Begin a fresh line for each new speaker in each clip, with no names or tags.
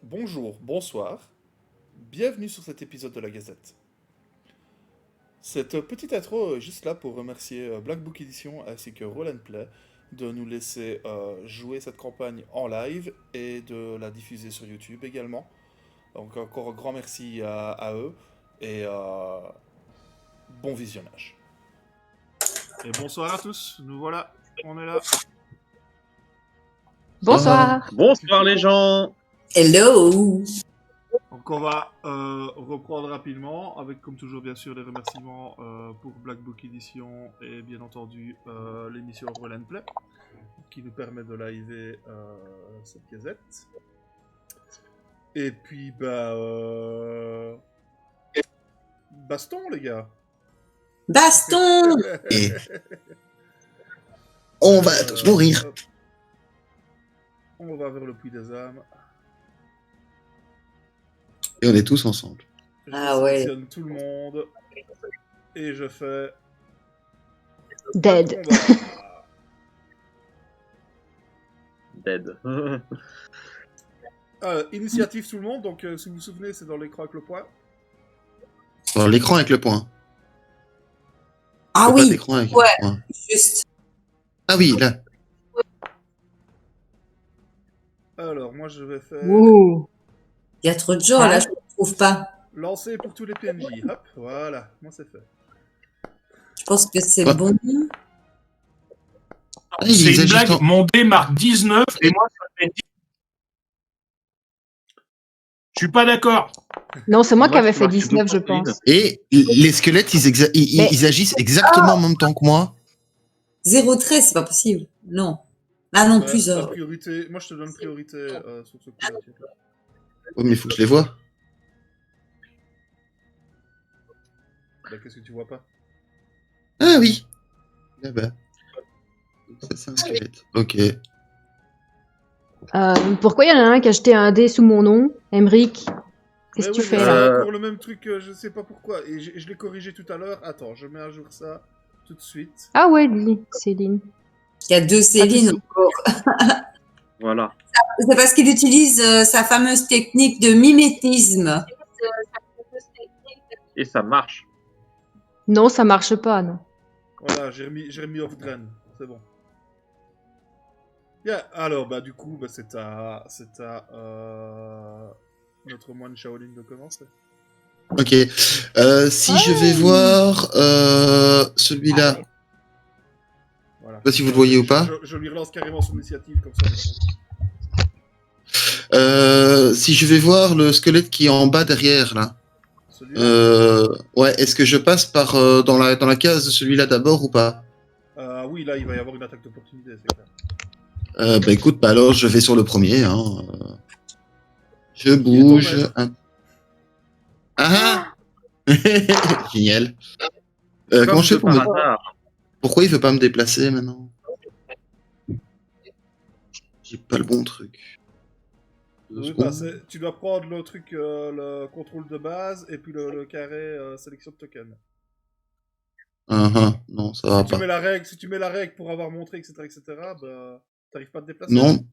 Bonjour, bonsoir, bienvenue sur cet épisode de la Gazette. Cette petite intro est juste là pour remercier Black Book Edition ainsi que Roll Play de nous laisser jouer cette campagne en live et de la diffuser sur YouTube également. Donc encore un grand merci à eux et bon visionnage. Et bonsoir à tous, nous voilà, on est là.
Bonsoir.
Bonsoir les gens.
Hello.
Donc on va reprendre rapidement avec comme toujours bien sûr les remerciements pour Black Book Edition et bien entendu l'émission Roll Play qui nous permet de liver cette gazette. Et puis baston les gars.
Baston.
Et on va tous mourir.
On va vers le puits des âmes.
Et on est tous ensemble.
Je
sélectionne
tout le monde et je fais
Dead.
Dead.
Initiative tout le monde, donc si vous vous souvenez, c'est dans l'écran avec le point.
Dans l'écran avec le point.
Ah
Pas
oui.
d'écran avec
Ouais.
le point.
Juste.
Ah oui, là.
Alors, moi je vais faire
Ouh.
Il y a trop de gens là, je ne trouve pas.
lancer pour tous les PNJ. Hop, voilà, moi c'est fait.
Je pense que c'est
Ouais.
bon.
Ah, il
C'est une
exagère
blague.
tant.
Mon dé marque 19 et moi ça fait 10. Je suis pas d'accord.
Non, c'est moi qui
Moi,
avais
je
fait
marque
19, je
deux protéines.
pense.
Et les squelettes, ils agissent exactement en même temps que moi.
0,13, c'est pas possible. Non. Ah non, plus.
La priorité, moi je te donne priorité sur ce coup-là.
Oh, mais il faut que je les vois.
Bah, qu'est-ce que tu vois pas?
Ah oui. Là-bas. Ça, c'est un squelette. Ok.
Pourquoi il y en a un qui a jeté un dé sous mon nom, Emric? Qu'est-ce que tu fais là?
C'est encore le même truc, je sais pas pourquoi. Et je l'ai corrigé tout à l'heure. Attends, je mets à jour ça tout de suite.
Ah ouais, lui, Céline.
Il y a deux Céline encore.
Voilà.
C'est parce qu'il utilise sa fameuse technique de mimétisme.
Et ça marche.
Non, ça marche pas, non.
Voilà, j'ai remis off drain. C'est bon. Yeah. Alors, du coup, c'est à notre moine Shaolin de commencer.
Ok. Si je vais voir celui-là.
Voilà.
Je sais pas si vous le voyez ou pas.
Je lui relance carrément son initiative comme ça.
Si je vais voir le squelette qui est en bas derrière là. Ouais, est-ce que je passe par dans la case de celui-là d'abord ou pas?
Oui, là il va y avoir une attaque d'opportunité, c'est clair.
Écoute, alors je vais sur le premier. Hein. Je bouge. Ah génial. Comment je fais pour Pourquoi il veut pas me déplacer maintenant? J'ai pas le bon truc.
Oui, tu dois prendre le truc, le contrôle de base et puis le carré sélection de token.
Non, ça va pas.
Si tu mets la règle pour avoir montré, etc., t'arrives pas à te déplacer.
Non.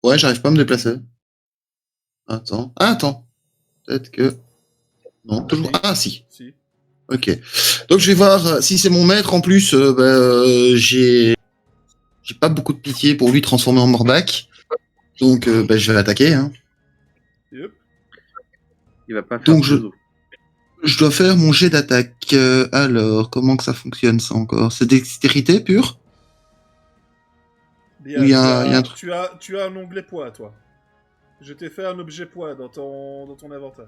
Ouais, j'arrive pas à me déplacer. Attends. Ah, attends. Peut-être que... Non, toujours... Ah, si. Ok. Donc, je vais voir si c'est mon maître. En plus, j'ai pas beaucoup de pitié pour lui transformer en Morbac. Donc, je vais l'attaquer. Hein.
Yep.
Il va pas faire
je dois faire mon jet d'attaque. Alors, comment que ça fonctionne, ça, encore? C'est dextérité pure?
Bien,
il y a un truc.
Tu as un onglet poids, toi. Je t'ai fait un objet poids dans ton inventaire.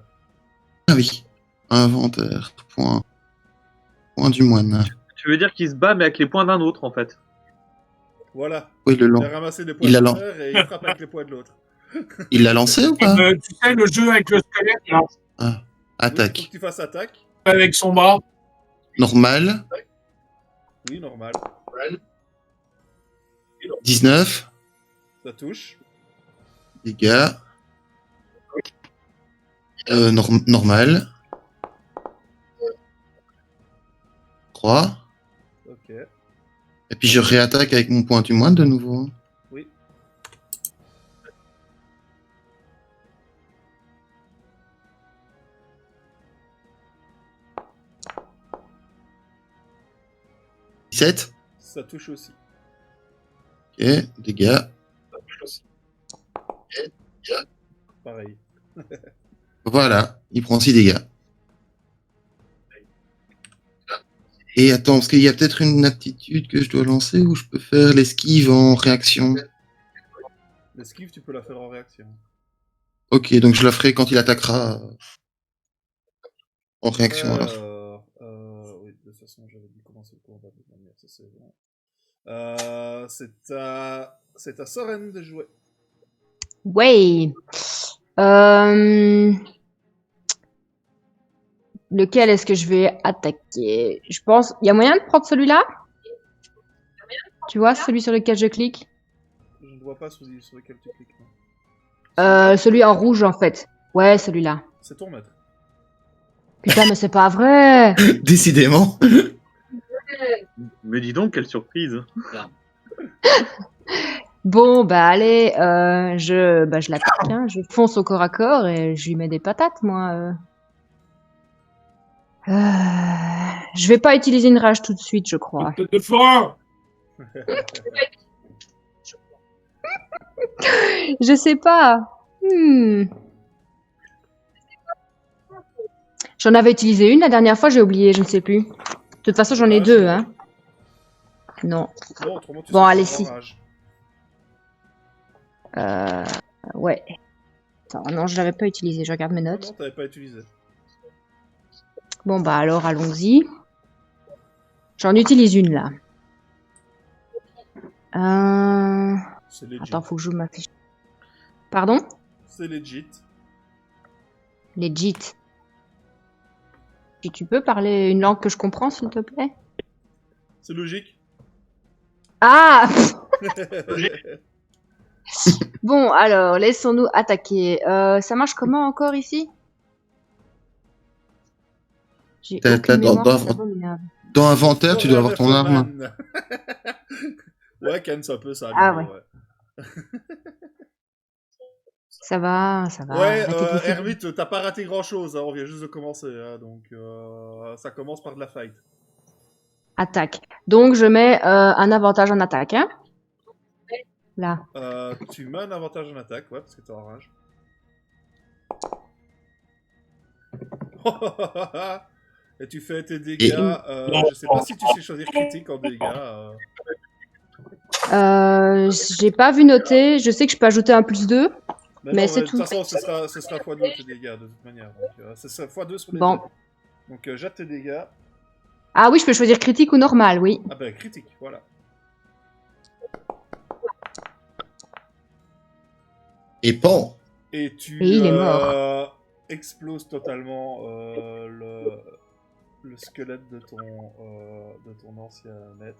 Ah oui. Inventaire. Point du moine.
Tu veux dire qu'il se bat, mais avec les points d'un autre, en fait.
Voilà.
Oui, il
a ramassé des points de terre et il frappe avec les points de l'autre.
Il l'a lancé ou pas?
Tu sais, le jeu avec le squelette, là.
Ah. Attaque.
Oui, faut que tu fasses attaque.
Avec son bras.
Normal.
Oui, normal.
19.
Ça touche.
Dégâts. Normal. 3.
Ok.
Et puis je réattaque avec mon point du moine de nouveau.
Oui.
17.
Ça touche aussi.
Ok, dégâts.
Pareil.
Voilà, il prend 6 dégâts. Et attends, parce qu'il y a peut-être une aptitude que je dois lancer où je peux faire l'esquive en réaction.
L'esquive, tu peux la faire en réaction.
Ok, donc je la ferai quand il attaquera en réaction alors.
Oui, de toute façon, j'avais dit commencer le combat de toute manière, ça c'est bon. C'est à Soren de jouer.
Ouais. Lequel est-ce que je vais attaquer? Je pense. Il y a moyen de prendre celui-là? Tu vois, celui sur lequel je clique?
Je ne vois pas sur lequel tu cliques. Non.
Celui en rouge en fait. Ouais, celui-là.
C'est ton maître.
Putain, mais c'est pas vrai!
Décidément.
Mais dis donc, quelle surprise.
Bon, bah allez, je l'attaque, hein. Je fonce au corps à corps et je lui mets des patates, moi. Je vais pas utiliser une rage tout de suite, je crois.
Tête de forain.
Je sais pas. J'en avais utilisé une la dernière fois, j'ai oublié, je ne sais plus. De toute façon, j'en ai deux, hein. Non.
Non, autrement, tu
Bon,
sais
allez,
pas
si.
en rage.
Ouais. Attends, non, je l'avais pas utilisé, je regarde mes
Non,
notes.
t'avais pas utilisé.
Bon, bah alors, allons-y. J'en utilise une, là.
C'est legit.
Attends, faut que j'ouvre ma fiche. Pardon?
C'est legit.
Legit. Tu peux parler une langue que je comprends, s'il te plaît?
C'est logique.
Ah! Bon, alors, laissons-nous attaquer. Ça marche comment encore ici? J'ai
T'as-
aucune
t'as-
mémoire,
dans-
c'est abominable.
Dans inventaire, tu dois avoir ton arme.
Foreman. Ouais, Ken, c'est un peu ça.
Ah,
l'idée,
ouais. Ça va, ça va.
Ouais,
Arrêtez de laisser-
Hermite, t'as pas raté grand chose, on vient juste de commencer, hein, donc ça commence par de la fight.
Attaque. Donc, je mets un avantage en attaque, hein? Là.
Tu mets un avantage en attaque, ouais, parce que t'es en rage. Et tu fais tes dégâts. Je sais pas si tu sais choisir critique en dégâts.
J'ai pas vu noter. Je sais que je peux ajouter un +2. Mais
non,
c'est
de
tout.
toute façon, ce sera x2 tes dégâts, de toute manière. Donc, ce sera x2 sur les
Bon.
deux. Donc, jette tes dégâts.
Ah oui, je peux choisir critique ou normal, oui.
Ah ben, critique, voilà.
Et pan.
Et tu
Et il est mort.
exploses totalement le squelette de ton ancien maître.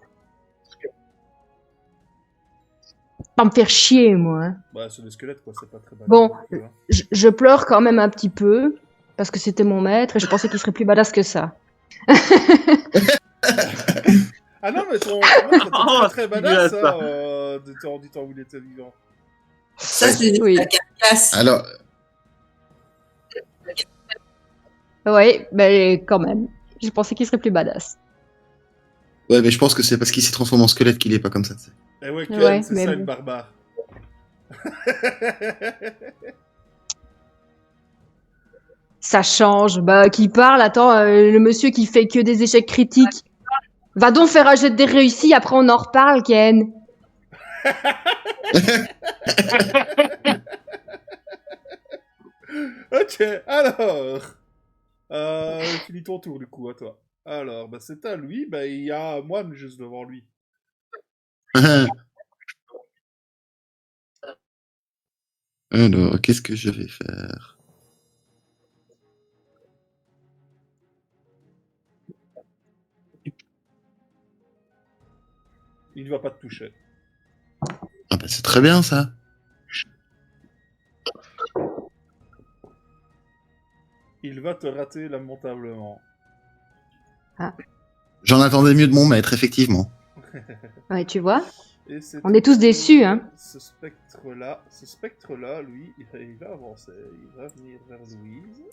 Pas me faire chier, moi. Hein.
Bah, c'est des squelettes, quoi, c'est pas très mal.
Bon, je pleure quand même un petit peu. Parce que c'était mon maître et je pensais qu'il serait plus badass que ça.
Ah non, mais ton maître était
Oh,
très badass,
c'est ça.
du temps où il était vivant.
Ça, c'est
Oui.
la carcasse.
Alors,
Oui, mais quand même. Je pensais qu'il serait plus badass.
ouais, mais je pense que c'est parce qu'il s'est transformé en squelette qu'il est pas comme ça. Tu sais.
Eh ouais, Ken,
Ouais,
c'est
mais
ça,
bon.
une barbare.
Ça change. Bah, qui parle? Attends, le monsieur qui fait que des échecs critiques. Va donc faire un jet des réussis, après on en reparle, Ken.
Ok, alors. Finis ton tour, du coup, à toi. Alors, bah, c'est à lui. Bah, il y a un moine juste devant lui.
Alors, qu'est-ce que je vais faire?
Il ne va pas te toucher.
Ah bah c'est très bien ça.
Il va te rater lamentablement.
J'en attendais mieux de mon maître, effectivement.
Ouais, tu vois?
Et c'est
On est tous déçus, hein.
Ce spectre-là, lui, il va avancer. Il va venir vers Louise.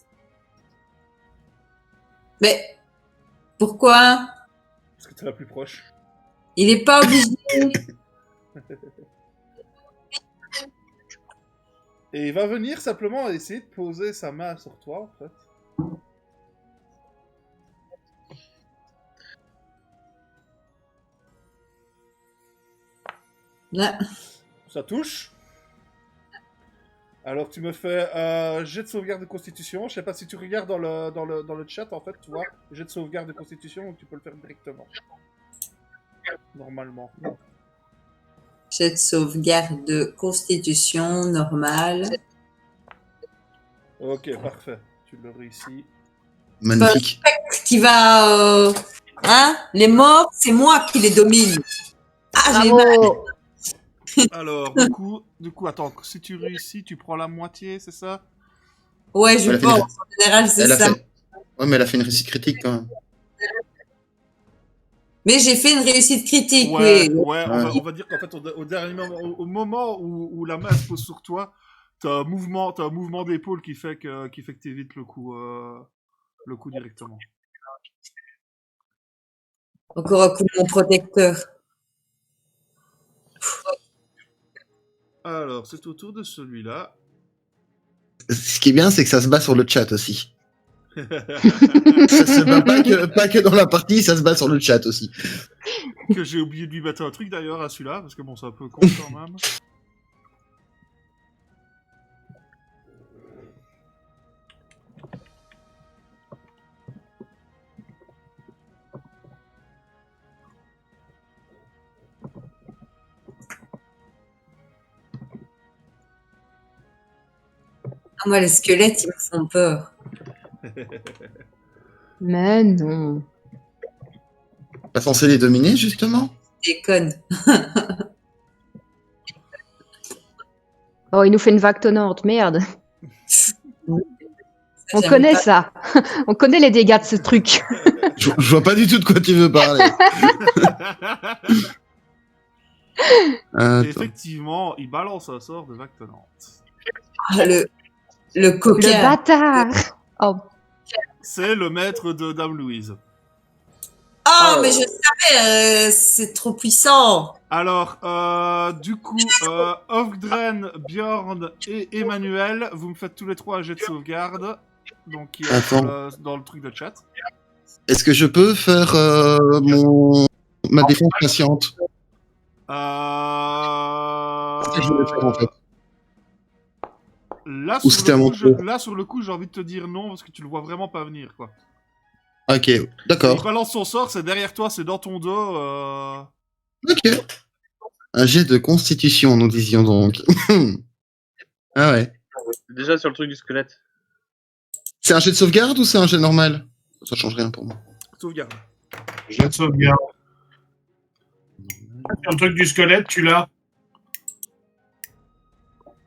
Mais pourquoi?
Parce que t'es la plus proche.
Il n'est pas obligé.
Et il va venir simplement essayer de poser sa main sur toi, en fait.
Là.
Ça touche. Alors tu me fais jet de sauvegarde de constitution. Je sais pas si tu regardes dans le chat, en fait, tu vois. Jet de sauvegarde de constitution, tu peux le faire directement. Normalement.
Jet de sauvegarde de constitution normale.
Ok, parfait. Tu le réussis.
Magnifique.
Qui va... Hein? Les morts, c'est moi qui les domine. Ah, j'ai mal.
Bravo.
Alors, du coup, attends, si tu réussis, tu prends la moitié, c'est ça?
Ouais, je
Elle a fait
pense.
une-
En général, c'est
Elle a
ça.
fait... Ouais, mais elle a fait une réussite critique quand même.
Mais j'ai fait une réussite critique,
Ouais,
oui.
ouais, on va dire qu'en fait, au dernier moment, au moment où la main se pose sur toi, t'as un mouvement d'épaule qui fait que t'évites le coup directement.
Encore un coup de mon protecteur.
Alors, c'est au tour de celui-là.
Ce qui est bien, c'est que ça se bat sur le chat aussi. Ça se bat pas que dans la partie, ça se bat sur le chat aussi.
Que j'ai oublié de lui mettre un truc d'ailleurs à celui-là, parce que bon, c'est un peu con quand même.
Ah, moi, les squelettes, ils me font peur.
Mais non.
Pas censé les dominer, justement?
Déconne.
Oh, il nous fait une vague tonnante, merde. On
J'aime
connaît
pas.
ça. On connaît les dégâts de ce truc.
Je vois pas du tout de quoi tu veux parler.
Et
Attends.
effectivement, il balance un sort de vague tonnante.
Ah, le
Le
coquin.
bâtard. Oh,
C'est le maître de Dame Louise.
Oh, mais je savais, c'est trop puissant.
Alors, du coup, Hofgren, Bjorn et Emmanuel, vous me faites tous les trois un jet de sauvegarde. Donc, qui est
Attends.
dans le truc de chat.
Est-ce que je peux faire ma défense patiente? C'est ce que je voulais faire, en fait.
Là,
Ou c'était à mon tour?
là, sur le coup, j'ai envie de te dire non, parce que tu le vois vraiment pas venir, quoi.
Ok,
Il
d'accord.
balance son sort, c'est derrière toi, c'est dans ton dos.
Ok. Un jet de constitution, nous disions donc. Ah ouais.
Déjà sur le truc du squelette.
C'est un jet de sauvegarde ou c'est un jet normal? Ça change rien pour moi.
Sauvegarde.
Je te sauvegarde. Sur le truc du squelette, tu l'as.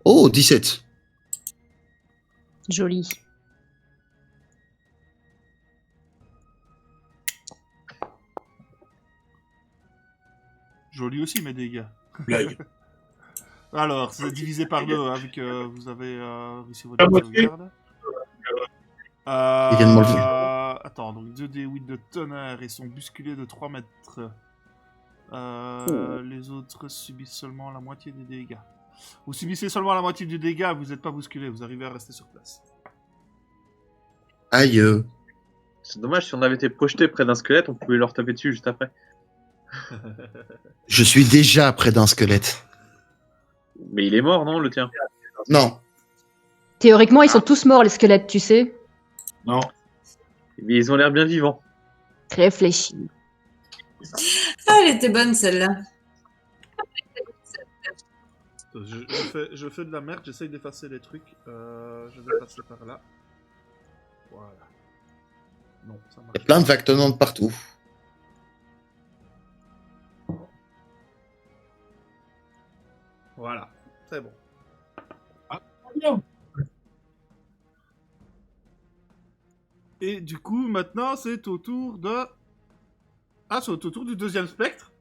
Oh, 17.
joli.
Joli aussi, mes dégâts.
Blague.
Alors, c'est divisé par deux, hein, vu que vous avez réussi votre
La
jet de
moitié.
sauvegarde.
Il vient de m'enlever.
Attends, donc 2d8 de tonnerre et sont bousculés de 3 mètres. Les autres subissent seulement la moitié des dégâts. Vous subissez seulement la moitié du dégât, vous n'êtes pas bousculé, vous arrivez à rester sur place.
Aïe.
C'est dommage, si on avait été projeté près d'un squelette, on pouvait leur taper dessus juste après.
Je suis déjà près d'un squelette.
Mais il est mort, non, le tien?
Non.
Théoriquement, ils sont tous morts, les squelettes, tu sais.
Non.
Mais ils ont l'air bien vivants.
Réfléchis.
Ah, elle était bonne, celle-là.
Je fais de la merde, j'essaye d'effacer les trucs. Je vais passer par là. Voilà. Non, ça
Il y a
marche.
plein de vagues tonnantes partout.
Voilà, c'est bon.
Non.
Et du coup, maintenant, c'est au tour de... Ah, c'est au tour du deuxième spectre.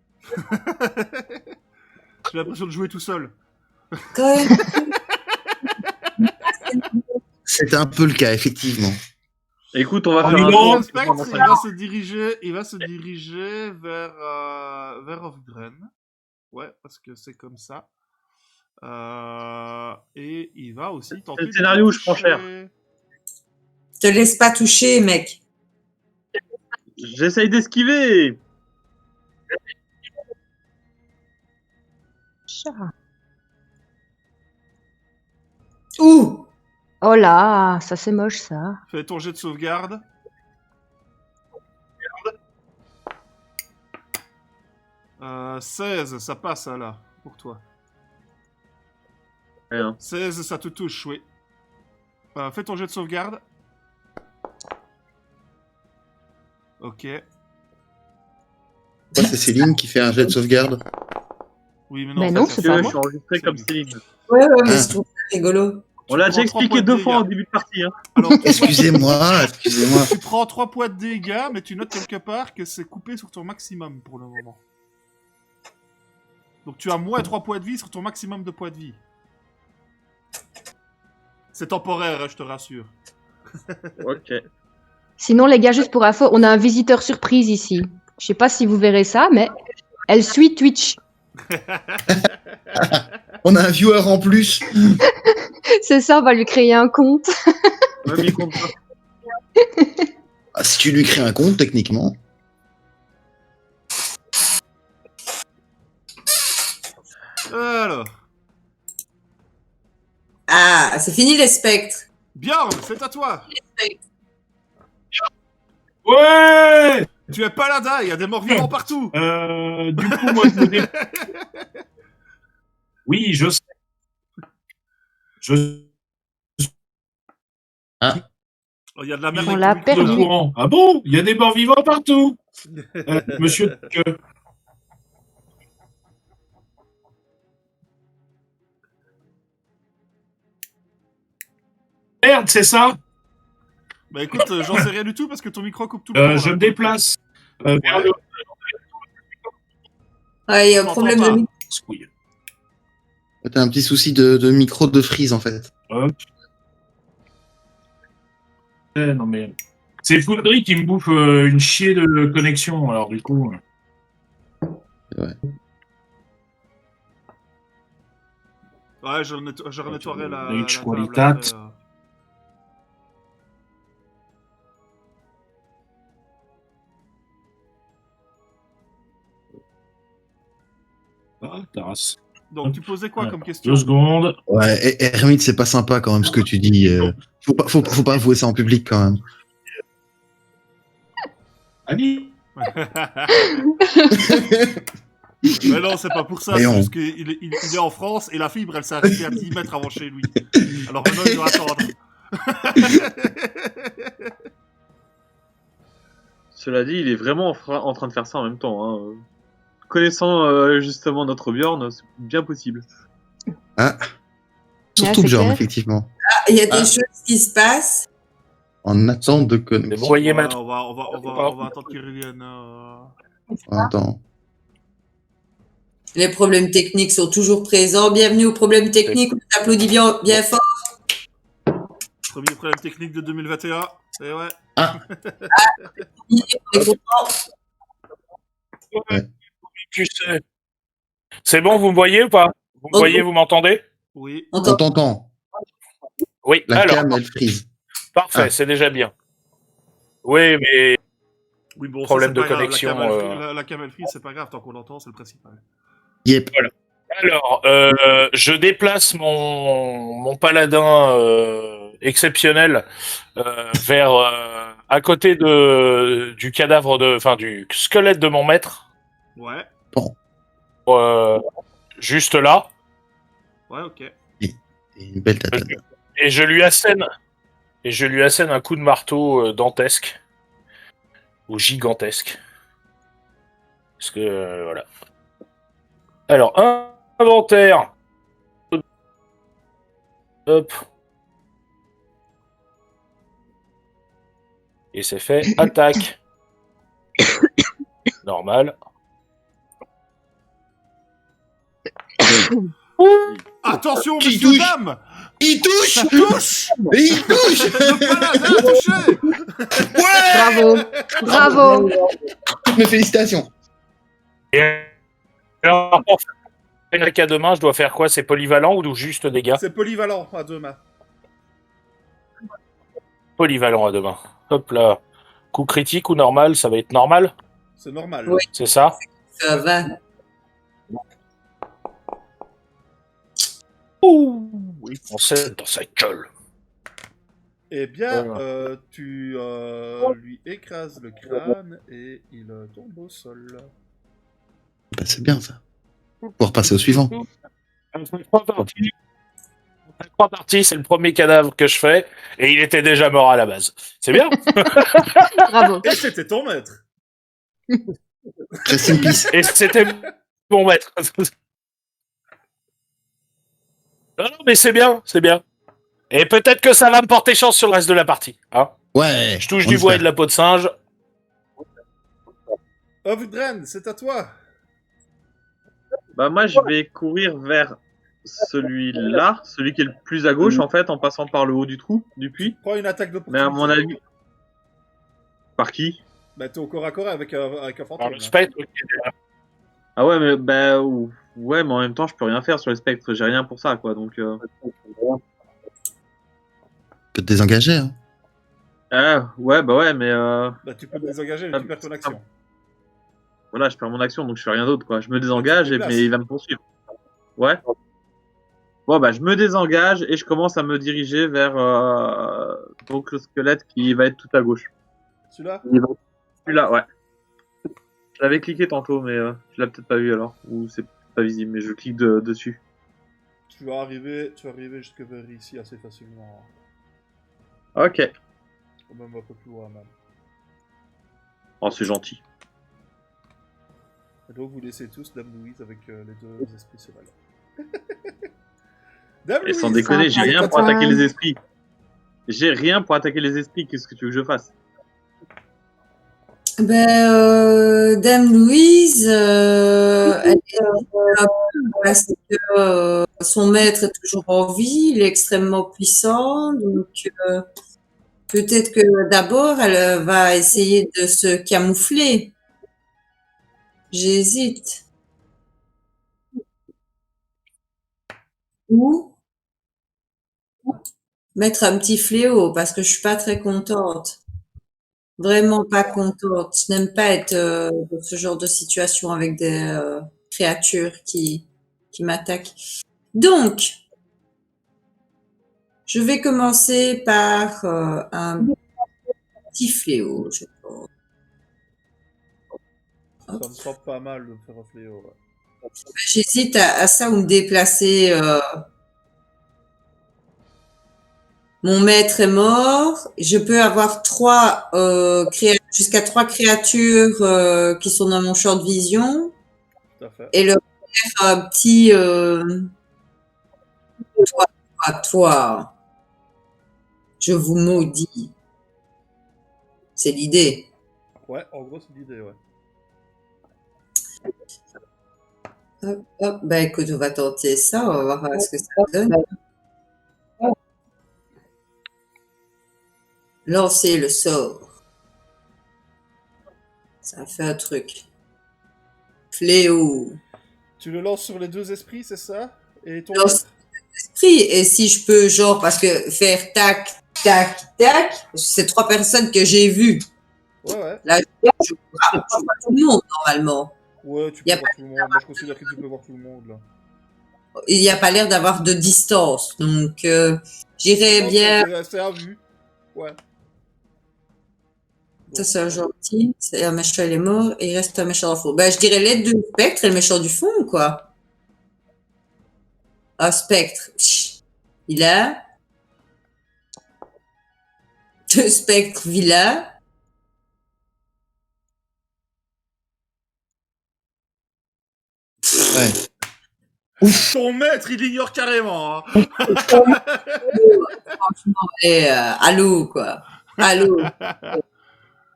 J'ai l'impression de jouer tout seul.
Quand même.
C'est un peu le cas, effectivement.
Écoute, on va
Oh,
faire
dis
un
donc.
tour.
Le spectre, il va se diriger vers vers Hofgren. Ouais, parce que c'est comme ça. Et il va aussi tenter.
C'est le scénario où je prends cher.
Te laisse pas toucher, mec.
J'essaye d'esquiver.
Ouh!
Oh là, ça c'est moche ça.
Fais ton jet de sauvegarde. « 16, ça passe là, pour toi.
Rien.
16, ça te touche, oui. Fais ton jet de sauvegarde. Ok.
C'est Céline qui fait un jet de sauvegarde.
Oui, mais
Mais
non,
non,
ça,
c'est
Je
pas
suis
moi.
enregistré comme Céline.
Ouais, mais
Ah.
je trouve ça rigolo.
On l'a
Tu
déjà
prends 3
expliqué
points de
2 fois en
dégâts.
début de partie. Hein.
Alors,
Excusez-moi.
tu prends 3 points de dégâts, mais tu notes quelque part que c'est coupé sur ton maximum pour le moment. Donc tu as moins 3 points de vie sur ton maximum de points de vie. C'est temporaire, hein, je te rassure.
Ok.
Sinon, les gars, juste pour info, on a un visiteur surprise ici. Je sais pas si vous verrez ça, mais elle suit Twitch.
On a un viewer en plus.
C'est ça, on va lui créer un compte.
Même il compte pas.
Ah, si tu lui crées un compte, techniquement.
Alors,
Ah, c'est fini les spectres.
Bjorn, c'est à toi.
Ouais.
Tu es paladin, il y a des morts vivants partout.
Du coup, moi, je me dé... Oui, je sais.
Oh, il y a de la merde
On
avec
l'a
ton micro,
perdu.
Au
là.
courant. Ah bon? Il y a des morts vivants partout. Monsieur. Merde, c'est ça?
Bah écoute, j'en sais rien du tout parce que ton micro coupe tout le temps.
Je
là.
me déplace vers le.
Ouais, il y a un
Je
problème
t'entends
de
pas.
micro.
Oui.
T'as un petit souci de micro de freeze, en fait.
Hop. Non mais. C'est Foundry qui me bouffe une chier de connexion, alors du coup.
Ouais, je nettoierai la
Reach
table
qualitat.
après,
Ah, Taras.
Donc tu posais quoi comme question?
2 secondes.
Ouais, Hermite, c'est pas sympa quand même ce que tu dis. Faut pas avouer ça en public quand même.
Allez.
Mais non, c'est pas pour ça, c'est
Voyons.
juste qu'il est en France et la fibre elle s'est arrêtée à 10 mètres avant chez lui. Alors maintenant il doit attendre.
Cela dit, il est vraiment en train de faire ça en même temps. Hein. Connaissant justement notre Bjorn, c'est bien possible.
Surtout
c'est
Bjorn,
clair.
effectivement.
Ah, il y a des
Ah.
choses qui se passent.
En attente de
Vous
connexion.
voyez
Ouais,
maintenant.
on va attendre qu'il revienne.
Attends.
Les problèmes techniques sont toujours présents. Bienvenue aux problèmes techniques. On t'applaudit bien, bien fort.
Premier problème technique de 2021. Et ouais.
On est content.
Tu sais. C'est bon, vous me voyez ou pas? Vous me
Oh.
voyez, vous m'entendez?
Oui.
On
On
t'entend.
t'entend.
Oui,
La
alors,
cam, elle freeze.
parfait,
Ah.
c'est déjà bien. Oui, mais
Oui, bon,
Problème
ça, c'est
de
pas grave.
connexion,
La camel free, c'est pas grave, tant qu'on l'entend, c'est le principal.
Yep.
alors, je déplace mon paladin exceptionnel vers à côté du cadavre du squelette de mon maître,
Ouais,
juste là,
ouais, ok.
Et une belle tatane.
et je lui assène un coup de marteau dantesque ou gigantesque, parce que voilà. Alors, inventaire. Hop. Et c'est fait. Attaque. Normal.
Attention,
Qui
messieurs,
touche
dames!
Il touche
Ça touche!
Il touche
Le paladin a touché!
Ouais
Bravo. Bravo.
Toutes mes félicitations.
Et Alors, pour faire une attaque à 2 mains, je dois faire quoi? C'est polyvalent ou juste dégâts?
C'est polyvalent à 2 mains.
Polyvalent à 2 mains. Hop là. Coup critique ou normal, ça va être normal,
C'est normal.
Oui.
c'est ça?
20.
Ouh, il pensait dans sa gueule.
Eh bien,
Voilà.
tu lui écrases le crâne et il tombe au sol.
Bah, c'est bien ça. Pour passer au suivant.
Trois parties, c'est le premier cadavre que je fais, et il était déjà mort à la base. C'est bien.
Bravo.
Et c'était ton maître.
Rest in peace.
Et c'était mon maître. Non, non, mais c'est bien, c'est bien. Et peut-être que ça va me porter chance sur le reste de la partie. Hein,
Ouais.
je touche
on
du bois et
espère.
de la peau de singe.
Ovdren, c'est à toi.
Bah moi je vais courir vers celui-là, celui qui est le plus à gauche en fait, en passant par le haut du trou, du puits.
Prends une attaque
Mais à mon
d'opportunité.
avis... Par qui?
Bah, t'es au corps à corps avec un
Alors,
fantôme.
le spectre,
Ah ouais, mais bah ouais, mais en même temps je peux rien faire sur les spectres, j'ai rien pour ça quoi, donc...
Peut te désengager. Hein.
Ah ouais, bah ouais, mais
Bah, tu peux te désengager, mais tu perds ton action.
voilà, je perds mon action, donc je fais rien d'autre quoi. Je me désengage,
déplaces.
mais il va me poursuivre. Ouais. Bon bah je me désengage et je commence à me diriger vers donc le squelette qui va être tout à gauche.
Celui-là?
Celui-là, ouais. Je l'avais cliqué tantôt, mais je l'ai peut-être pas vu alors, ou c'est pas visible, mais je clique dessus.
Tu vas arriver jusque vers ici assez facilement.
Ok.
Ou même un peu plus loin, même.
Oh, c'est gentil.
Et donc, vous laissez tous Dame Louise avec les deux esprits sauvages. Dame
Et sans
Louise!
déconner, j'ai
Ah,
rien
c'est
pour
toi.
attaquer les esprits. J'ai rien pour attaquer les esprits, qu'est-ce que tu veux que je fasse?
Ben, Dame Louise, elle est parce que son maître est toujours en vie, il est extrêmement puissant, donc peut-être que d'abord elle va essayer de se camoufler. J'hésite. Ou mettre un petit fléau parce que je suis pas très contente. Vraiment pas contente. Je n'aime pas être dans ce genre de situation avec des créatures qui m'attaquent. Donc, je vais commencer par un petit fléau, je pense.
Ça me semble pas mal de me faire un fléau. Ouais.
J'hésite à ça ou me déplacer. Mon maître est mort. Je peux avoir jusqu'à 3 créatures qui sont dans mon champ de vision.
Tout à fait.
Et leur faire un petit toi, je vous maudis. C'est l'idée.
Ouais, en gros, c'est l'idée, ouais.
Hop, hop. Ben écoute, on va tenter ça, on va voir ce que ça donne. Lancer le sort. Ça fait un truc. Fléau.
Tu le lances sur les deux esprits, c'est ça? Et ton
Lance-
maître?
Esprit. Et si je peux, genre, parce que faire tac, tac, tac, c'est 3 personnes que j'ai vues.
Ouais, ouais.
Là, je vois tout le monde, normalement.
Ouais, tu
Y
peux
a
voir tout le monde. Moi, je considère que tu peux voir tout le monde, là.
Il n'y a pas l'air d'avoir de distance. Donc, j'irais
Non,
bien.
c'est à vue. Ouais.
Ça, c'est un gentil. C'est un méchant, il est mort. Et il reste un méchant dans le fond. Ben, je dirais l'aide du spectre et le méchant du fond, quoi. Un spectre. Psh. Vilain. Deux spectres vilains.
Ouais.
Ton maître, il ignore carrément. Hein.
Franchement, et allô, quoi. Allô.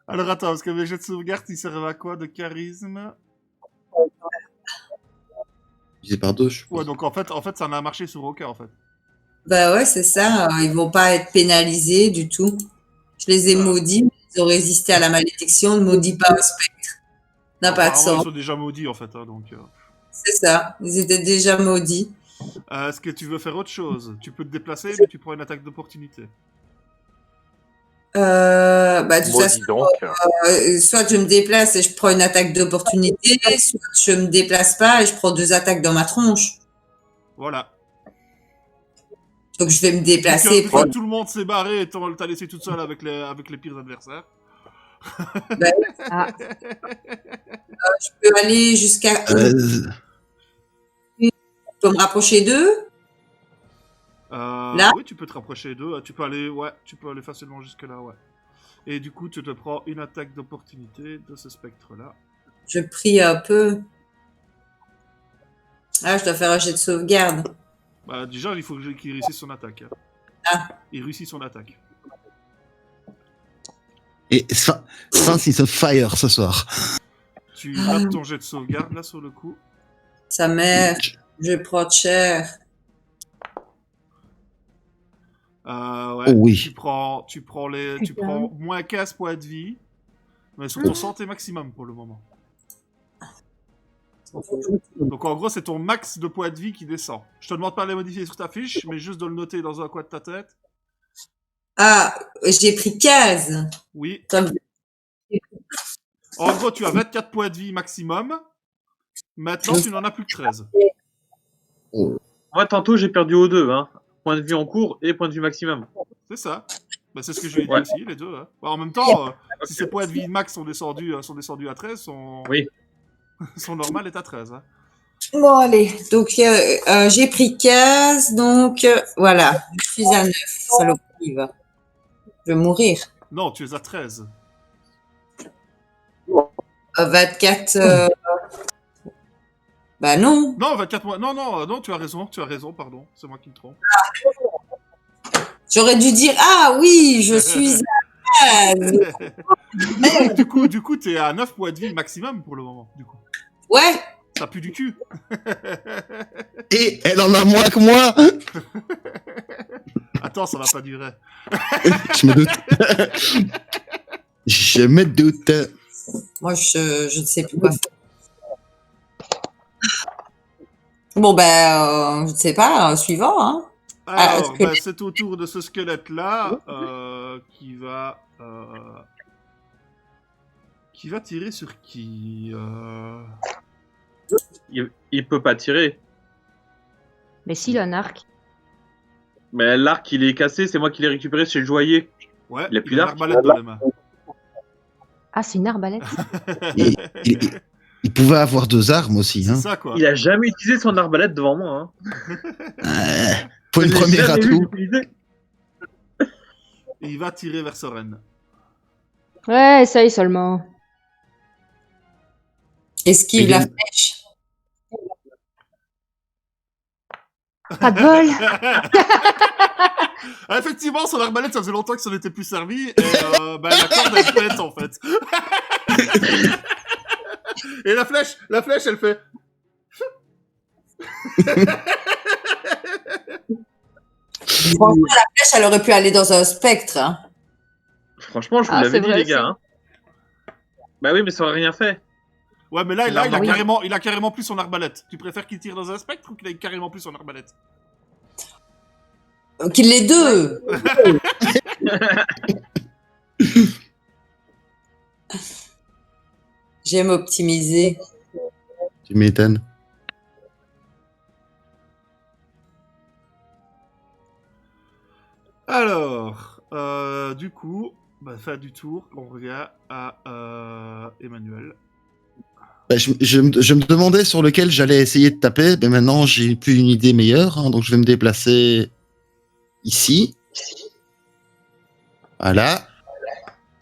Alors attends, parce que mes jets de sauvegarde, ils servent à quoi de charisme?
Divisé par 2, je pense.
Ouais, donc en fait, ça n'a marché sur aucun, en fait.
Ben ouais, c'est ça. Ils vont pas être pénalisés du tout. Je les ai maudits. Ils ont résisté à la malédiction. Ne maudis pas un spectre. N'a pas de
Apparemment, ils
sens.
sont déjà maudits, en fait. Hein, donc,
C'est ça. Ils étaient déjà maudits.
Est-ce que tu veux faire autre chose? Tu peux te déplacer, mais tu prends une attaque d'opportunité.
De toute
Moi,
façon,
dis donc.
soit je me déplace et je prends une attaque d'opportunité, soit je me déplace pas et je prends 2 attaques dans ma tronche.
Voilà.
Donc je vais me
Vu
déplacer.
que tout le monde s'est barré et t'as laissé toute seule avec les pires adversaires.
Ah,
Je peux aller jusqu'à. Je peux me rapprocher d'eux. Là
Oui, tu peux te rapprocher d'eux. Tu peux aller facilement jusque là, ouais. Et du coup, tu te prends une attaque d'opportunité de ce spectre-là.
Je prie un peu. Ah, je dois faire un jet de sauvegarde.
Bah, déjà, il faut qu'il réussisse son attaque. Hein.
Ah.
Il réussit son attaque.
Et Francis of Fire ce soir.
Tu notes ton jet de sauvegarde, là, sur le coup.
Sa mère, je prends cher.
Ouais.
Oh oui.
Tu prends moins 15 points de vie, mais sur ton santé maximum pour le moment. Donc en gros, c'est ton max de points de vie qui descend. Je te demande pas de les modifier sur ta fiche, mais juste de le noter dans un coin de ta tête.
Ah, j'ai pris 15.
Oui.
Comme-
En gros, tu as 24 points de vie maximum. Maintenant, tu n'en as plus que 13.
Moi, tantôt, j'ai perdu aux deux. Hein. Point de vue en cours et point de vue maximum.
C'est ça. Bah, c'est ce que je lui ai dit aussi, les deux. Hein. Bah, en même temps, si ses points de vie max sont descendus à 13, son normal est à 13. Hein.
Bon, allez. Donc, j'ai pris 15. Donc, voilà. Je suis à 9. Saloperie. Je vais mourir.
Non, tu es à 13.
24. Bah non.
Non, 24 mois. Non, tu as raison, pardon. C'est moi qui me trompe.
J'aurais dû dire, ah oui, je suis à 15.
du coup, t'es à 9 points de vie maximum pour le moment, du coup.
Ouais.
Ça pue du cul.
Et elle en a moins que moi.
Attends, ça va pas durer.
Je me doute. Je me doute.
Moi, je ne sais plus quoi faire. Bon, je ne sais pas, suivant, hein.
Alors, c'est au tour de ce squelette-là qui va tirer sur qui
Il peut pas tirer.
mais s'il a un arc.
Mais l'arc, il est cassé, c'est moi qui l'ai récupéré chez le joaillier.
Ouais,
Il a plus
une
d'arc.
arbalète dans les mains.
Ah, c'est une arbalète.
Il pouvait avoir 2 armes aussi. Hein.
C'est ça, quoi.
Il a jamais utilisé son arbalète devant moi. Hein.
Faut une
Je l'ai
première
jamais vu
atout.
l'utiliser.
Et il va tirer vers Soren.
Ouais, essaye seulement.
Esquive
Il
la
est-
flèche.
Pas de bol.
Ah, effectivement, son arbalète, ça faisait longtemps que ça n'était plus servi. Et la corde, elle pète, en fait. Et la flèche, elle fait...
Franchement, la flèche, elle aurait pu aller dans un spectre. Hein.
Franchement, je vous
Ah,
l'avais
c'est
dit,
vrai
les gars.
aussi.
Hein. Bah oui, mais ça aurait rien fait.
Ouais, mais là, il
Oui.
a carrément plus son arbalète. Tu préfères qu'il tire dans un spectre ou qu'il ait carrément plus son arbalète?
Qu'il les deux. J'aime optimiser.
Tu m'étonnes.
Alors, du coup, fin du tour, on revient à Emmanuel.
Je me demandais sur lequel j'allais essayer de taper, mais maintenant j'ai plus une idée meilleure, hein, donc je vais me déplacer ici. Voilà.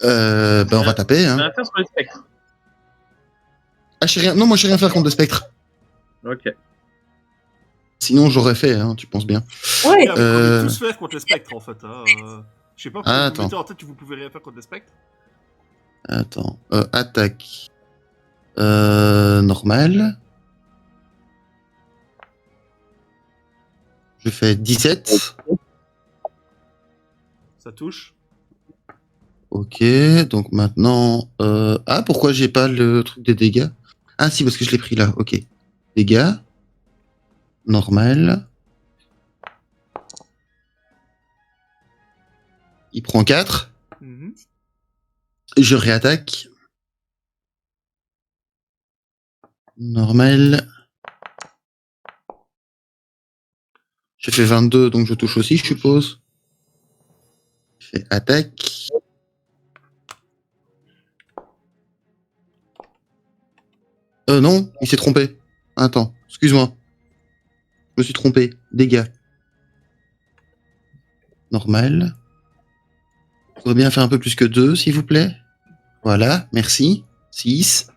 On va taper.
On
Hein.
va faire sur les spectres.
Ah, je sais rien. Non, moi je sais rien faire contre le spectre.
Ok.
Sinon j'aurais fait, hein, tu penses bien.
Ouais.
Vous pouvez tous faire contre les spectres, en fait. Hein. Je sais pas pourquoi vous
Attends.
mettez en tête que vous pouvez rien faire contre les spectres.
Attends. Attaque. Normal. Je fais 17.
Ça touche.
Ok, donc maintenant... pourquoi j'ai pas le truc des dégâts? Ah si, parce que je l'ai pris là, ok. Dégâts. Normal. Il prend 4.
Mhm.
Je réattaque. Normal. J'ai fait 22, donc je touche aussi, je suppose. Je fais attaque. Non, il s'est trompé. Attends, excuse-moi. Je me suis trompé. Dégâts. Normal. Je voudrais bien faire un peu plus que 2, s'il vous plaît. Voilà, merci. 6.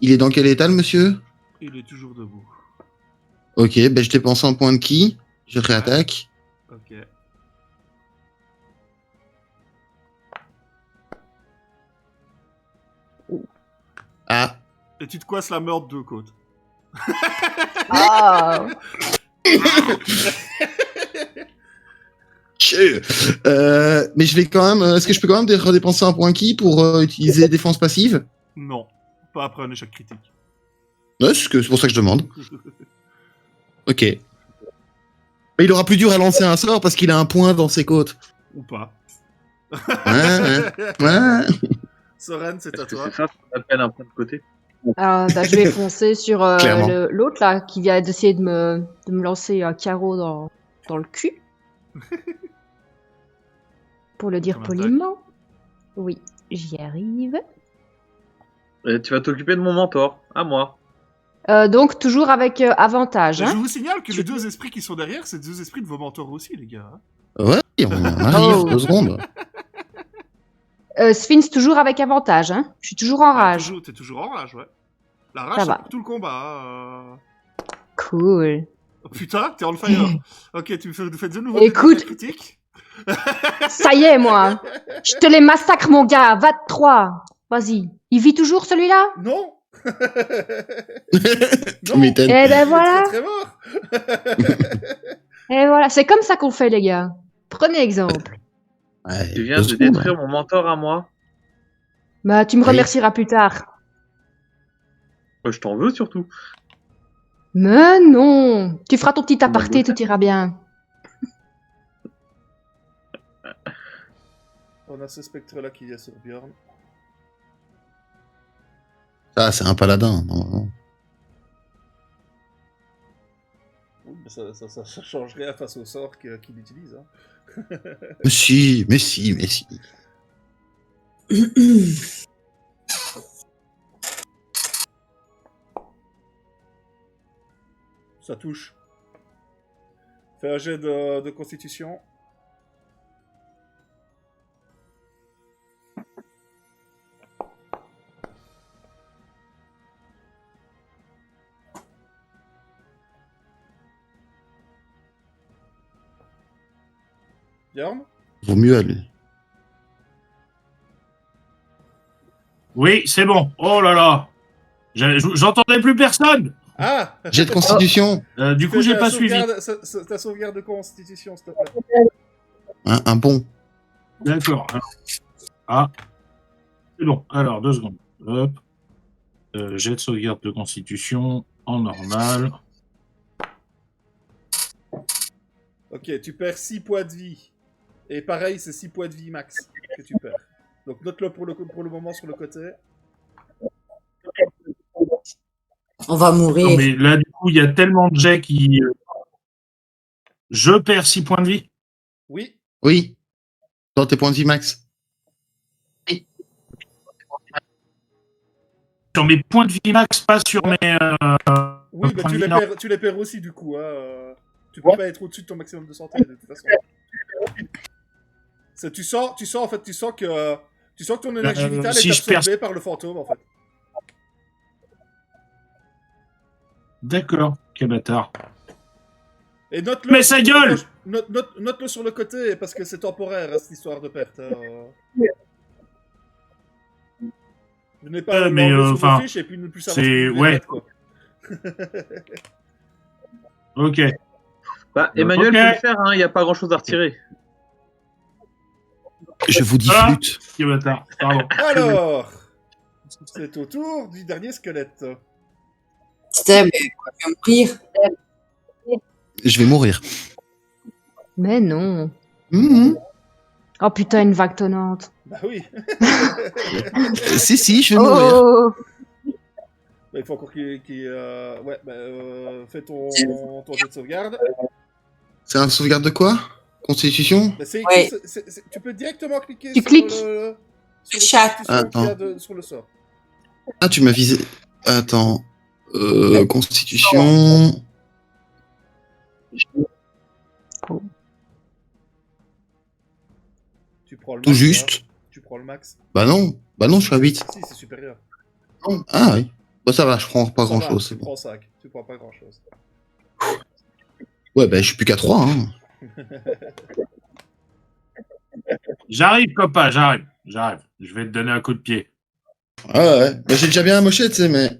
Il est dans quel état, le monsieur?
Il est toujours debout.
Ok, ben je dépense un point de ki. Je réattaque.
Ok.
Ah.
Et tu te coinces la meurtre de deux côtes.
Ah.
Mais je vais quand même. Est-ce que je peux quand même redépenser un point ki pour utiliser défense passive?
Non, pas après un échec critique.
Ouais, c'est pour ça que je demande. Ok. Mais il aura plus dur à lancer un sort parce qu'il a un point dans ses côtes.
Ou pas.
Ouais.
Soren, c'est à
Est-ce que
toi.
c'est ça ce qu'on appelle un point de côté?
Alors, bah, je vais foncer sur
Clairement.
l'autre là qui vient d'essayer de me lancer un carreau dans le cul. Pour le dire
Comme
poliment. Oui, j'y arrive.
Et tu vas t'occuper de mon mentor, à moi.
Donc, toujours avec avantage.
Je
Hein.
vous signale que les deux esprits qui sont derrière, c'est deux esprits de vos mentors aussi, les gars.
Ouais, on arrive.
Oh.
2 secondes.
Sphinx, toujours avec avantage. Hein. Je suis toujours en rage.
T'es toujours en rage, ouais. La rage,
Ça
c'est
va.
pour tout le combat. Hein.
Cool.
Oh, putain, t'es on fire. Ok, tu nous fais de nouveau
Écoute.
des critiques.
Ça y est, moi. Je te les massacre, mon gars. Va de 3. Vas-y. Il vit toujours, celui-là?
Non.
Tu m'étonnes.
Eh ben
Il est
voilà.
très, très mort.
Et voilà. C'est comme ça qu'on fait, les gars. Prenez exemple.
Ouais,
Tu viens
2
de
secondes.
détruire mon mentor à moi.
Bah, tu me
Oui.
remercieras plus tard.
Je t'en veux surtout.
Mais non. Tu feras ton petit aparté, tout ira bien.
On a ce spectre-là qui est sur Bjorn.
Ça, c'est un paladin. Non.
Oui, mais ça change rien face au sort qu'il utilise. Hein.
Mais si.
Ça touche. Fais un jet de constitution. Bjorn?
Vaut mieux aller.
Oui, c'est bon. Oh là là. J'entendais plus personne.
Ah!
Jet de constitution.
Du coup, j'ai pas suivi.
Ta sauvegarde de constitution, s'il te plaît.
Un bon.
D'accord. Alors. Ah. C'est bon. Alors, 2 secondes. Hop. Jet de sauvegarde de constitution en normal.
Ok, tu perds 6 points de vie. Et pareil, c'est 6 points de vie max que tu perds. Donc note-le pour le moment sur le côté.
On va mourir.
Non, mais là, du coup, il y a tellement de jets qui. Je perds 6 points de vie.
Oui.
Oui. Dans tes points de vie max.
Sur mes points de vie max, pas sur mes.
Oui, mais
points de vie,
tu les perds aussi du coup. Hein. Tu peux pas être au-dessus de ton maximum de santé de toute façon. Tu sens que ton énergie vitale
si
est
je perds-
absorbée par le fantôme en fait.
D'accord. Quel bâtard.
Et note-le.
Mais sa gueule!
Note-le sur le côté parce que c'est temporaire hein, cette histoire de perte. Je n'ai pas
mais,
sur
enfin,
vos fiches et puis ne plus savoir
c'est-
ce que vous
ouais.
faites, quoi.
Ok.
Bah, Emmanuel
Ok.
peut le faire, hein, il n'y a pas grand chose à retirer.
Je vous dis
Ah.
flûte.
Quel bâtard. Pardon.
Alors, c'est au tour du dernier squelette.
Dame, elle va mourir.
Je vais mourir.
Mais non.
Mhm.
Oh putain, une vague tonnante.
Bah oui.
Si, je vais mourir.
Oh.
Bah, il faut encore ouais, fais ton jet de sauvegarde.
C'est un sauvegarde de quoi? Constitution?
Bah, c'est
Ouais.
tu peux directement cliquer
Tu
sur
cliques.
sur
Chat.
sur le sort.
Ah, tu m'as visé. Attends. Constitution.
Tu prends le max.
Tout juste.
Là. Tu prends le max.
Bah non, je suis à 8.
Si, c'est supérieur.
Ah oui. Bah ça va, je prends pas
Ça
grand
va,
chose.
Tu
C'est bon.
prends 5. Tu prends pas grand chose.
Ouais, bah je suis plus qu'à 3. Hein.
J'arrive, copain, j'arrive. Je vais te donner un coup de pied.
Ah ouais. Bah j'ai déjà bien amoché, tu sais, mais.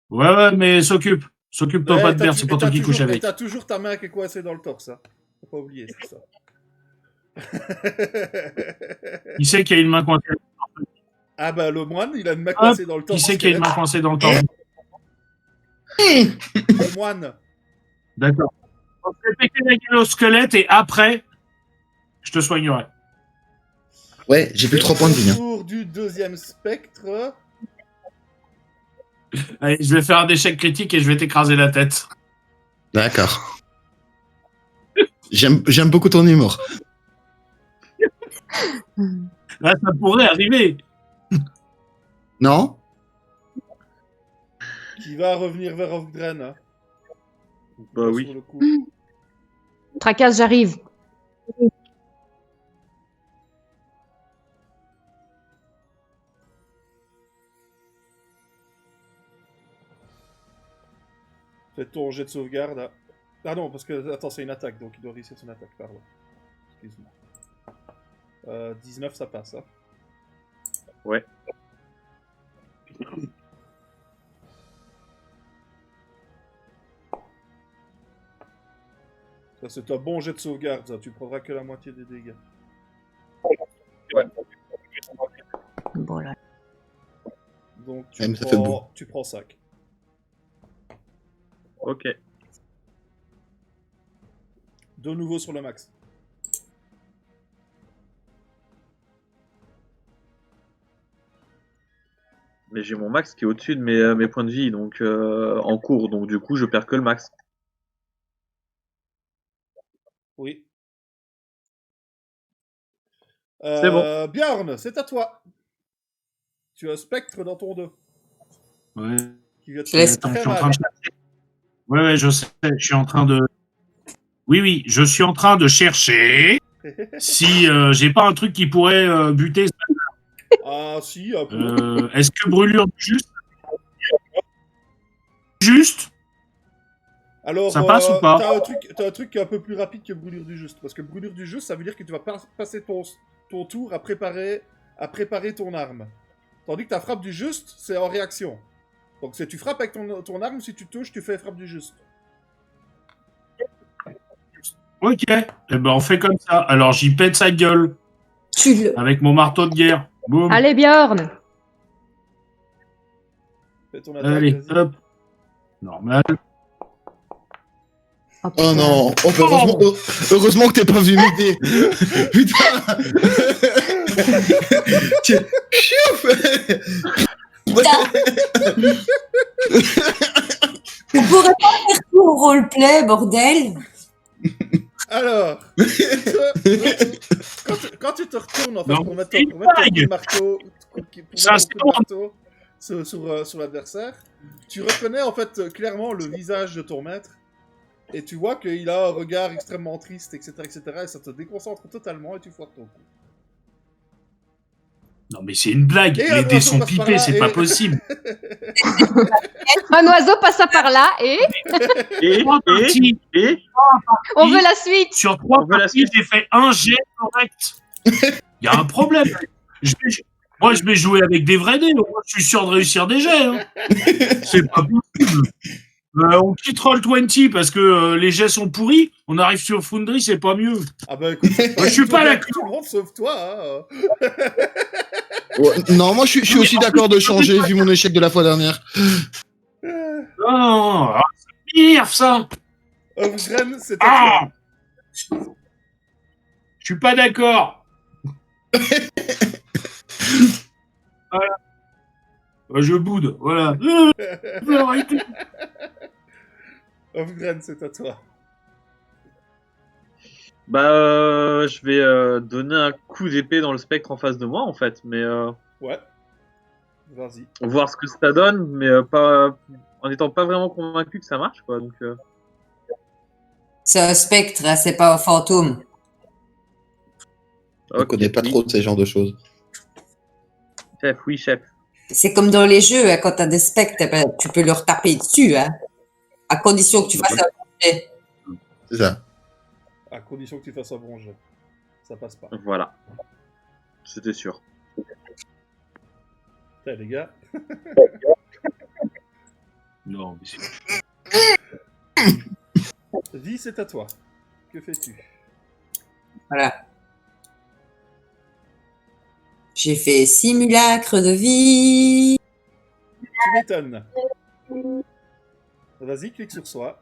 Ouais, mais s'occupe. S'occupe-toi
Ouais,
pas de merde, c'est pas toi qui couche avec.
T'as toujours ta main qui est coincée dans le torse, hein. Faut pas oublier, c'est ça.
Qui sait qu'il y a une main coincée?
Ah bah le moine, il a une main coincée dans le torse.
Qui sait qu'il y a une main coincée dans le torse?
Le moine.
D'accord. On fait péter la gueule au squelette et après, je te soignerai.
Ouais, j'ai plus que 3 points de vie. Hein.
Tour du deuxième spectre.
Allez, je vais faire un échec critique et je vais t'écraser la tête.
D'accord. J'aime beaucoup ton humour.
Là, ça pourrait arriver.
Non?
Qui va revenir vers Offgren. Hein.
Bah oui.
Sur le coup.
Tracasse, j'arrive.
Fais ton jet de sauvegarde. Hein. Ah non, parce que, attends, c'est une attaque, donc il doit réussir son attaque, pardon. Excuse-moi. 19, ça passe. Hein.
Ouais.
Ça, c'est un bon jet de sauvegarde, ça. Tu prendras que la moitié des dégâts.
Voilà.
Donc,
Même ça fait beau.
tu prends 5.
Ok.
De nouveau sur le max.
Mais j'ai mon max qui est au-dessus de mes points de vie, donc en cours, donc du coup je perds que le max.
Oui.
C'est bon.
Bjorn, c'est à toi. Tu as un spectre dans ton dos.
Ouais.
Qui va te
Je laisse-
faire
Attends, je
très
suis en train
mal.
de... Ouais, je sais, je suis en train de... Oui, je suis en train de chercher si j'ai pas un truc qui pourrait buter.
Ah si, un peu.
Est-ce que brûlure du juste
Alors,
ça passe ou pas?
t'as un truc qui est un peu plus rapide que brûlure du juste. Parce que brûlure du juste, ça veut dire que tu vas passer ton tour à préparer ton arme. Tandis que ta frappe du juste, c'est en réaction. Donc si tu frappes avec ton arme, si tu touches, tu fais frappe du juste.
Ok, eh ben on fait comme ça. Alors j'y pète sa gueule
Tu le...
avec mon marteau de guerre. Boum.
Allez, Bjorn.
Fais ton attaque,
Allez,
vas-y.
hop. Normal.
Oh,
Oh
putain.
non. Oh, bah, heureusement que t'es pas venu m'aider. Putain. Tiens. Chiouf.
On pourrait pas faire tout au roleplay, bordel.
Alors, quand tu te retournes en fait,
Non,
pour mettre
c'est
ton coup de
une
marteau,
Ça, c'est bon.
sur l'adversaire, tu reconnais en fait clairement le visage de ton maître et tu vois qu'il a un regard extrêmement triste, etc., et ça te déconcentre totalement et tu foires ton coup.
Non mais c'est une blague.
Et
Les
un
dés
oiseau
sont
passe par
pipés,
là
c'est
et-
pas possible.
Un oiseau passa par là et
Et
on veut la suite.
Sur 3
On veut la
parties,
suite.
j'ai fait un jet correct. Il y a un problème. Moi, je vais jouer avec des vrais dés. Moi, je suis sûr de réussir des jets. Hein. C'est pas possible. On quitte Roll20 parce que les jets sont pourris. On arrive sur Foundry, c'est pas mieux.
Ah bah écoute,
Je suis pas là.
tout le monde sauf toi. Hein.
Ouais, non, moi je suis aussi d'accord de changer vu mon échec de la fois dernière.
Non, ça m'énerve, ça.
Ovgren, c'est à
Ah, je suis pas d'accord. Voilà. Je boude, voilà.
toi.
Arrêtez.
Ovgren, c'est à toi.
Bah, je vais donner un coup d'épée dans le spectre en face de moi, en fait, mais
Ouais. Vas-y.
voir ce que ça donne, mais pas en étant pas vraiment convaincu que ça marche, quoi. Donc,
C'est un spectre, hein, c'est pas un fantôme.
On connaît pas trop de ces genres de choses.
Chef, oui, chef.
C'est comme dans les jeux, hein, quand t'as des spectres, ben, tu peux leur taper dessus, hein, à condition que tu fasses un jet.
C'est ça.
À condition que tu fasses un bon jet. Ça passe pas.
Voilà. C'était sûr.
Putain, les gars.
Non, mais c'est...
Vie, c'est à toi. Que fais-tu?
Voilà. J'ai fait simulacre de vie.
Tu m'étonnes. Vas-y, clique sur soi.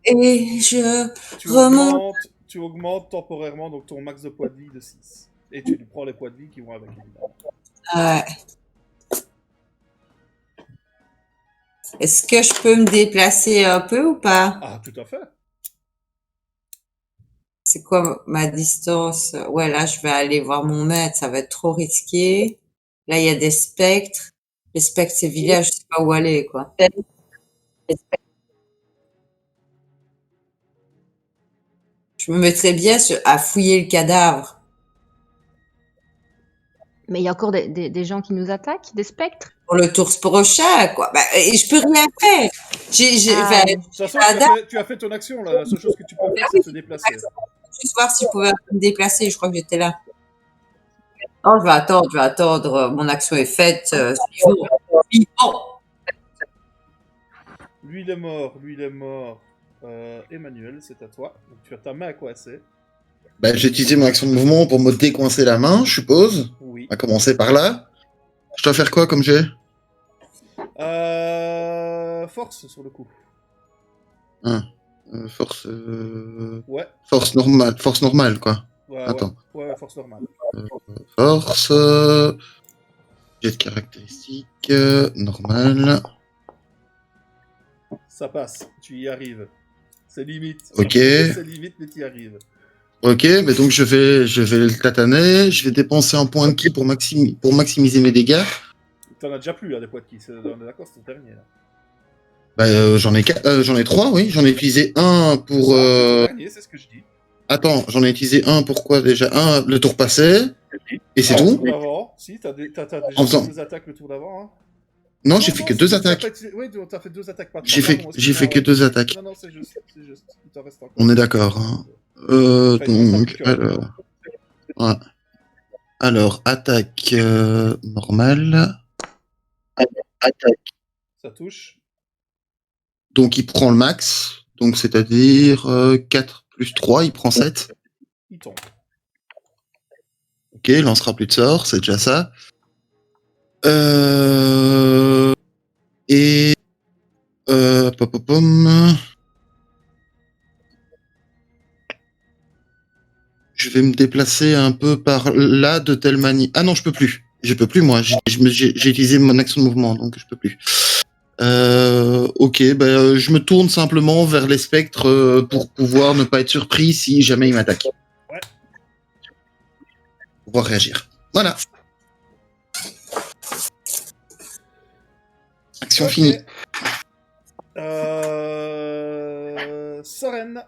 Et je remonte.
Tu augmentes temporairement donc ton max de poids de vie de 6. Et tu prends les poids de vie qui vont avec, évidemment.
Ouais. Est-ce que je peux me déplacer un peu ou pas?
Ah, tout à fait.
C'est quoi ma distance? Ouais, là, je vais aller voir mon maître. Ça va être trop risqué. Là, il y a des spectres. Les spectres, c'est village, je sais pas où aller, quoi. Je me mettrais bien à fouiller le cadavre.
Mais il y a encore des gens qui nous attaquent, des spectres.
Pour le tour prochain, quoi. Bah, et je peux rien faire.
Ah.
De toute façon, tu as fait ton action, là. La seule chose que tu peux faire, c'est te déplacer.
juste voir si je pouvais me déplacer. Je crois que j'étais là. Oh, je vais attendre. Mon action est faite. Suivant.
Lui, il est mort. Emmanuel, c'est à toi. Donc, tu as ta main à coincer.
Bah, j'ai utilisé mon action de mouvement pour me décoincer la main, je suppose.
Oui.
On va commencer par là. Je dois faire quoi comme jet?
Force, sur le coup.
Force.
Ouais.
Force normale, quoi.
Ouais,
Attends.
Ouais, force normale.
Force. Jet de caractéristiques. Normal.
Ça passe. Tu y arrives. C'est limite.
Ok.
C'est limite, mais tu y arrives.
Ok, mais donc je vais le tataner. Je vais dépenser un point de ki pour maximiser mes dégâts.
T'en as déjà plus, là, des poids de ki. On est d'accord, c'est ton dernier, là.
Bah, j'en ai 3, oui. J'en ai utilisé un pour.
C'est ton dernier, c'est ce que je dis.
Attends, j'en ai utilisé un pour quoi déjà? Un, le tour passé. Et c'est
Le
tout?
tour d'avant. Si, t'as déjà
En faisant-
fait 2 attaques le tour d'avant. Hein.
Non, j'ai fait que 2 attaques.
Oui, t'as fait 2 attaques par
J'ai fait que 2 attaques.
Non, c'est juste. Il t'en reste encore.
On est d'accord. Hein. Donc, alors. Ouais. Alors, attaque normale. Attaque.
Ça touche.
Donc, il prend le max. Donc, c'est-à-dire 4 plus 3, il prend 7.
Il tombe.
Ok, il lancera plus de sorts, c'est déjà ça. Et... Je vais me déplacer un peu par là, de telle manière... Ah non, je peux plus. Je peux plus, moi. J'ai utilisé mon action de mouvement, donc je peux plus. Ok, je me tourne simplement vers les spectres pour pouvoir ne pas être surpris si jamais ils m'attaquent.
Ouais.
Pour pouvoir réagir. Voilà. Action finie.
Soren,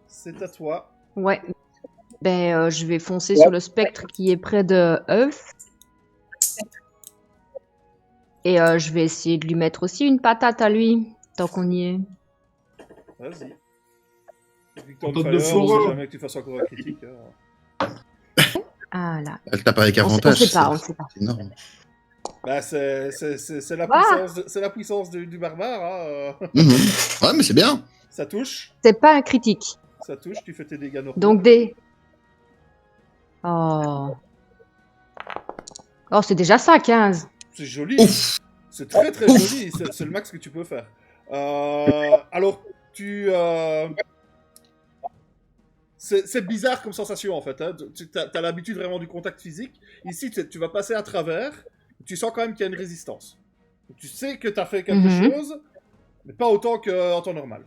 c'est à toi.
Ouais. Je vais foncer sur le spectre qui est près de Euf. Et je vais essayer de lui mettre aussi une patate à lui, tant qu'on y est.
Vas-y.
Patate de forêt.
Jamais que tu fasses encore un critique. Hein.
Ah là.
Elle tape avec
On
avantage.
sait pas.
C'est énorme.
Bah, c'est la
Ah.
puissance du barbare. Hein.
Ouais, mais c'est bien.
Ça touche.
C'est pas un critique.
Ça touche, tu fais tes dégâts normaux.
Donc des Oh. Oh, c'est déjà ça, 15.
C'est joli.
Ouf.
C'est très très joli. C'est le max que tu peux faire. Alors, c'est bizarre comme sensation en fait. Hein. Tu as l'habitude vraiment du contact physique. Ici, tu vas passer à travers. Tu sens quand même qu'il y a une résistance. Donc, tu sais que tu as fait quelque chose, mais pas autant qu'en temps normal.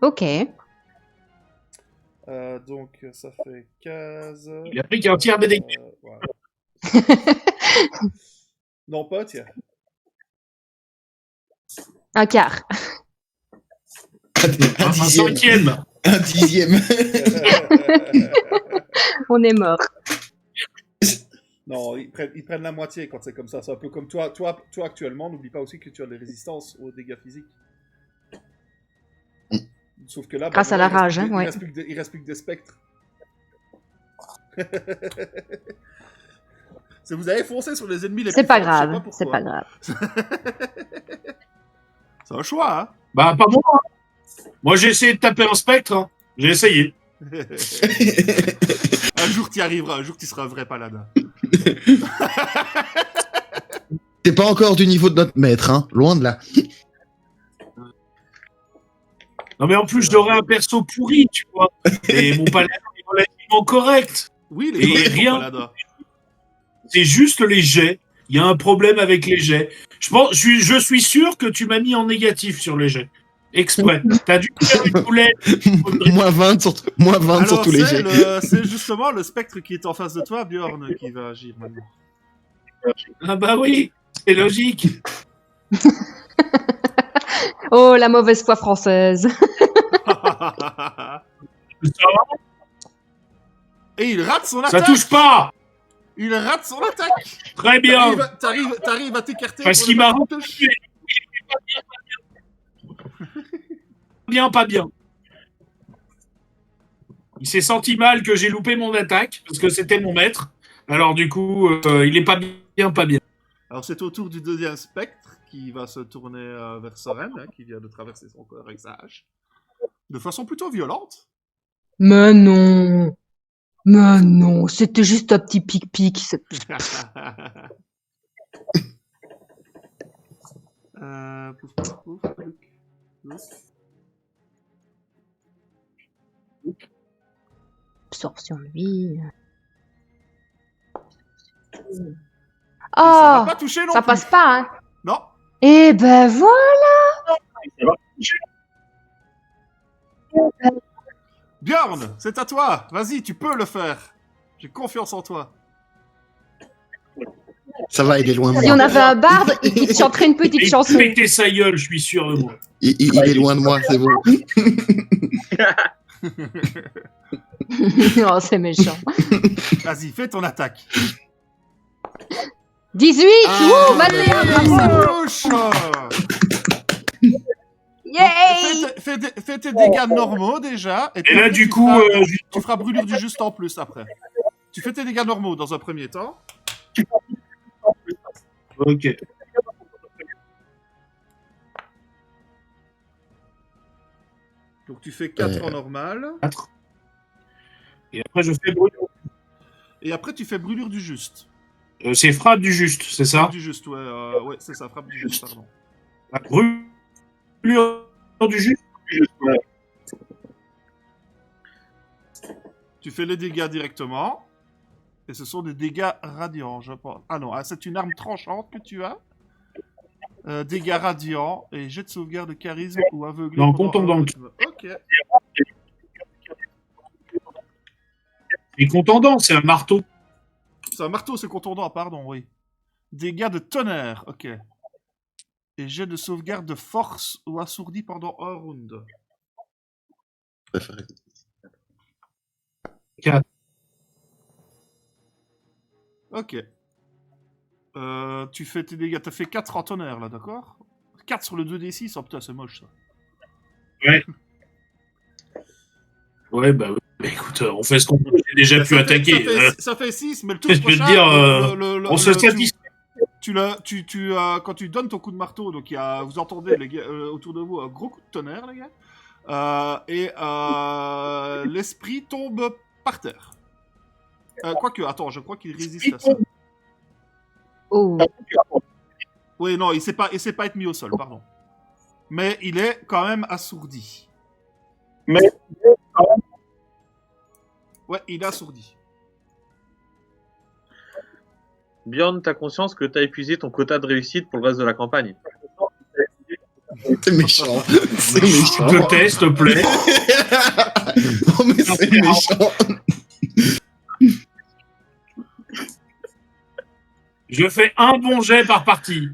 Ok.
Donc, ça fait 15.
Il a pris qu'un tiers des dégâts.
Voilà. Non, pas un tiers.
Un quart.
Un
Un
dixième.
cinquième.
Un dixième.
On est mort.
Non, ils prennent la moitié quand c'est comme ça. C'est un peu comme toi actuellement. N'oublie pas aussi que tu as des résistances aux dégâts physiques. Sauf que là,
Grâce à la rage, hein, ouais.
Il reste plus que des spectres. Vous avez foncé sur les ennemis les
C'est
plus
pas
forts, je sais
grave.
pourquoi.
C'est pas grave.
C'est un choix, hein.
Bah, pas moi. Moi, j'ai essayé de taper un spectre. Hein. J'ai essayé.
Un jour, tu y arriveras. Un jour, tu seras un vrai paladin.
T'es pas encore du niveau de notre maître, hein. Loin de là.
Non, mais en plus, j'aurais un perso pourri, tu vois. Et mon paladin est relativement correct.
Oui,
Et
les
rien.
paladins.
C'est juste les jets. Il y a un problème avec les jets. Je suis sûr que tu m'as mis en négatif sur les jets. Exprès. T'as dû faire une boulette.
moins 20 sur
Alors,
tous les jets.
c'est justement le spectre qui est en face de toi, Bjorn, qui va agir maintenant.
Ah bah oui, c'est logique.
Oh, la mauvaise foi française.
Et il rate son
Ça
attaque.
touche pas.
Il rate son attaque.
Très bien.
T'arrives à t'écarter.
Parce
pour
qu'il
ne
m'a
pas
rendu.
toucher.
Pas bien. Il s'est senti mal que j'ai loupé mon attaque parce que c'était mon maître. Alors du coup, il est pas bien.
Alors c'est au tour du deuxième spectre qui va se tourner vers Soren, hein, qui vient de traverser son corps avec sa hache. De façon plutôt violente.
Mais non. Mais non, c'était juste un petit pic-pic.
Pouf, pouf, pouf, pouf.
Absorption de vie.
Et ça va
Oh,
pas toucher non
ça
plus.
passe pas, hein.
Non.
Eh ben voilà.
Bjorn, c'est à toi. Vas-y, tu peux le faire. J'ai confiance en toi.
Ça va, il est loin de
Si
moi.
on avait un barde, il te chanterait une petite
Et
chanson.
péter sa gueule, je suis sûr de moi.
Il est loin de moi, c'est bon.
Oh, c'est méchant.
Vas-y, fais ton attaque.
18. Ouh, 21. Bravo.
Ça touche.
Yay.
Fais tes dégâts normaux déjà.
Et là,
après,
du
tu
coup,
feras- tu feras brûlure du juste en plus après. Tu fais tes dégâts normaux dans un premier temps.
ok.
Donc tu fais 4 en normal.
4. Et après, je fais brûlure.
Et après tu fais brûlure du juste.
C'est frappe du juste, c'est ça?
Du juste, ouais, ouais, c'est ça, frappe du juste, pardon.
La brûlure du juste. Ouais.
Tu fais les dégâts directement. Et ce sont des dégâts radiants, je pense. Ah non, c'est une arme tranchante que tu as. Dégâts radiants et jet de sauvegarde de charisme ou aveuglé.
Non,
pendant
content
un
dans le
rythme. Ok.
Et contendant, c'est un marteau.
C'est un marteau, c'est contondant, pardon, oui. Dégâts de tonnerre, ok. Et jet de sauvegarde de force ou assourdi pendant un round.
Préféré.
4.
Ok. Tu fais tes dégâts, t'as fait 4 en tonnerre là, d'accord? 4 sur le 2d6, oh putain, c'est moche ça.
Ouais, bah, écoute, on fait ce qu'on peut. J'ai déjà pu attaquer.
Ça fait 6, mais le tour
Je peux te
prochain,
dire, on se satisfait.
Quand tu donnes ton coup de marteau, donc vous entendez les gars, autour de vous un gros coup de tonnerre, les gars, et l'esprit tombe par terre. Quoique, attends, je crois qu'il résiste à ça.
Oh.
Oui, non, il sait pas être mis au sol, pardon. Mais il est quand même assourdi. Ouais, il est assourdi.
Bjorn, t'as conscience que t'as épuisé ton quota de réussite pour le reste de la campagne.
C'est méchant. C'est méchant.
Je te tais, s'il te plaît.
Non, mais c'est méchant.
Je fais un bon jet par partie.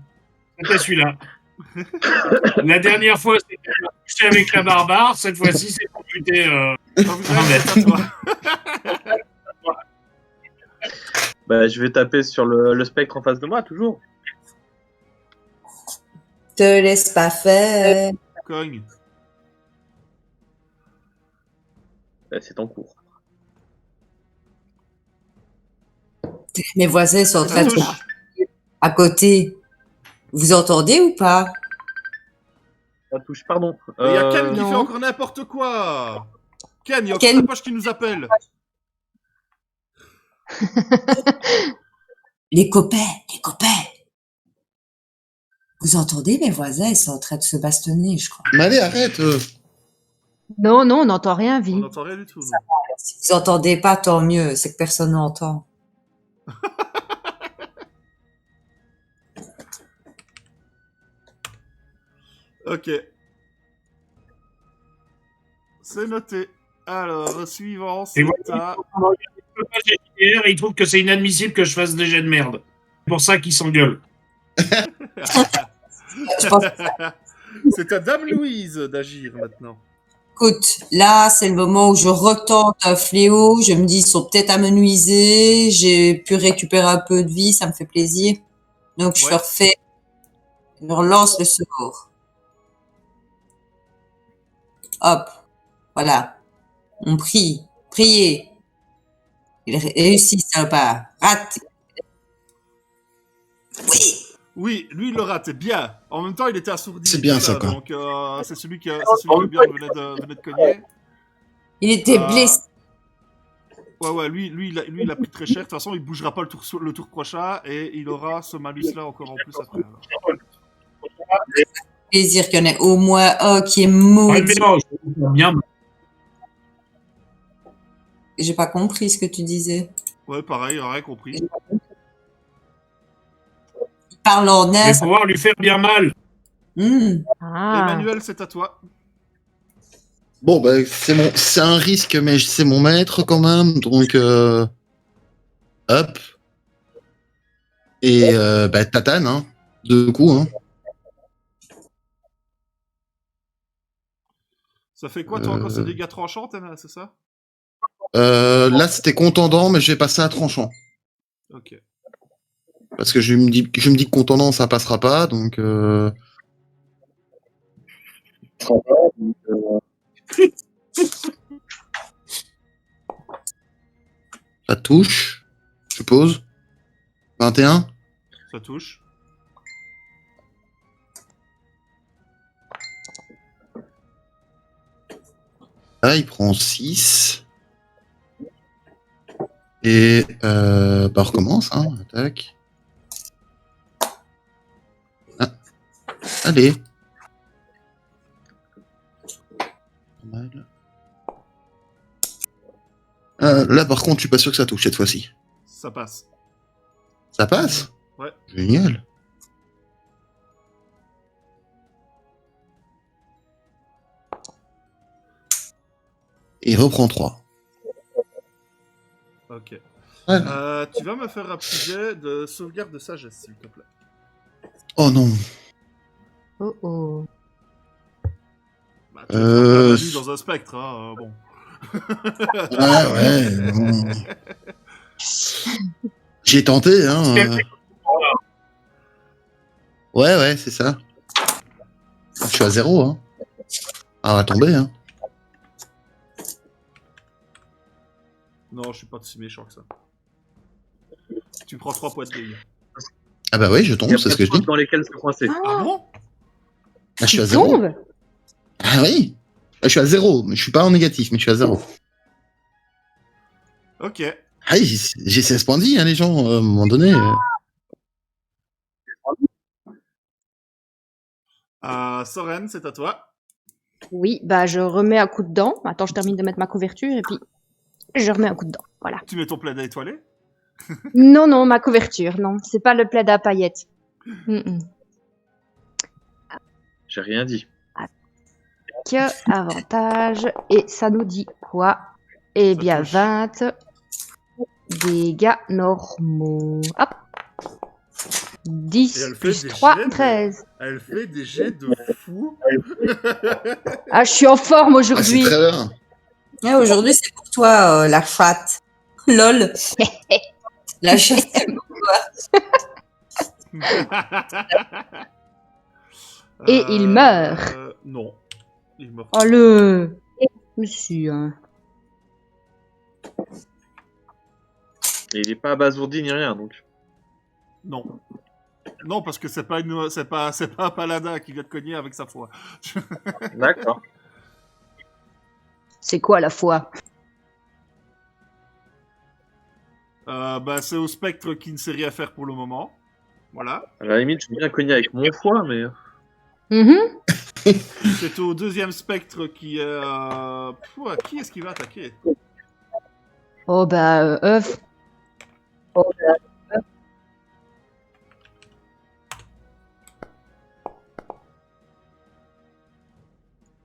C'était celui-là. La dernière fois, c'était touché avec la barbare. Cette fois-ci, c'est pour buter.
C'est à toi.
Bah, je vais taper sur le spectre en face de moi, toujours.
Te laisse pas faire.
Cogne.
Bah, c'est en cours.
Mes voisins sont en train de
touche.
à côté. Vous entendez ou pas?
Ça touche, pardon.
Il y a Ken qui
non.
fait encore n'importe quoi. Ken, il y a encore
Ken.
la poche qui nous appelle.
Les copains. Vous entendez, mes voisins, ils sont en train de se bastonner, je crois.
Mais allez, arrête.
Non, on n'entend rien,
On
vie.
n'entend rien du tout. Non.
Si vous entendez pas, tant mieux, c'est que personne n'entend.
Ok. C'est noté. Alors, suivant,
Et
c'est
voilà.
à...
Et il trouve que c'est inadmissible que je fasse des jets de merde. C'est pour ça qu'il s'engueule.
Je pense,
C'est à Dame Louise d'agir maintenant.
écoute, là, c'est le moment où je retente un fléau. Je me dis, ils sont peut-être amenuisés. J'ai pu récupérer un peu de vie, ça me fait plaisir. Donc, je
Ouais.
leur fais, je leur lance le sort. Hop. Voilà. On prie. Priez. Il réussit, sympa. Rate. Oui.
Oui, lui, il le rate, bien. En même temps, il était assourdi.
C'est bien
tout
ça, quoi.
Donc, c'est celui que Björn venait de cogner.
Il était blessé.
Ouais, lui, il a pris très cher. De toute façon, il bougera pas le tour prochain et il aura ce malus-là encore en plus après. Alors.
Plaisir qu'il y en ait au moins un qui est
Ouais, mais
maudit.
non, je comprends bien.
J'ai pas compris ce que tu disais.
Ouais, pareil, rien compris.
Il parle en
Je
nain.
vais pouvoir lui faire bien mal.
Ah.
Emmanuel, c'est à toi.
Bon, bah, c'est un risque, mais c'est mon maître quand même. Donc, hop. Et, bah, tatane, hein. Deux coups, hein.
Ça fait quoi, toi, encore ce dégâts tranchants, c'est ça?
Là, c'était contendant, mais je vais passer à tranchant.
Ok.
Parce que je me dis que contendant, ça passera pas, donc, ça touche, je suppose. 21.
Ça touche.
Là, il prend 6. Et, bah, on recommence, hein. Attaque. Ah. Allez. Pas mal. Là, par contre, je suis pas sûr que ça touche cette fois-ci.
Ça passe.
Ça passe?
Ouais.
Génial. Et il reprend 3.
Ok.
Voilà.
Tu vas me faire un petit jet de sauvegarde de sagesse, s'il te plaît.
Oh non.
Oh oh.
Bah, tu vas te faire dans un spectre, hein, bon.
Ah ouais. Non. J'ai tenté, hein. Ouais, c'est ça. Je suis à 0, hein. Ah, va tomber, hein.
Non, je suis pas si méchant que ça. Tu prends 3 points de dégâts.
Ah bah oui, je
Il y
tombe,
a
c'est ce
pas
que
de
je dis.
dans lesquels se coincer.
Ah bon?
Ah, je suis à
Il
0.
tombe.
Ah oui. Je suis à 0, mais je suis pas en négatif, mais je suis à 0.
Ok.
Ah, j'ai 16 points de vie, hein, les gens, à un moment donné.
Soren, c'est à toi.
Oui, bah je remets un coup de dent. Attends, je termine de mettre ma couverture et puis je remets un coup de dent. Voilà.
Tu mets ton plaid à étoilé?
Non, non, ma couverture, non. C'est pas le plaid à paillettes.
J'ai rien dit.
Que avantage. Et ça nous dit quoi? Eh
Ça
bien,
touche.
20 dégâts normaux. Hop.
Et
10
elle fait
plus
des
3,
jets de-
13.
Elle fait des jets de fou.
Ah, je suis en forme
Ah, c'est
aujourd'hui.
très bien.
Ah, aujourd'hui, c'est pour toi, la chatte. Lol. La chatte.
Et il meurt.
Non. Il meurt.
Oh le... Monsieur, hein.
Et il est pas abasourdi ni rien, donc.
Non. Non, parce que c'est pas un paladin qui vient de cogner avec sa foi.
D'accord.
C'est quoi la foi?
Bah, c'est au spectre qui ne sait rien faire pour le moment. Voilà.
À la limite, je veux bien cogner avec mon foie, mais.
Mhm.
C'est au deuxième spectre qui est. Qui est-ce qui va attaquer?
Oh bah, œuf.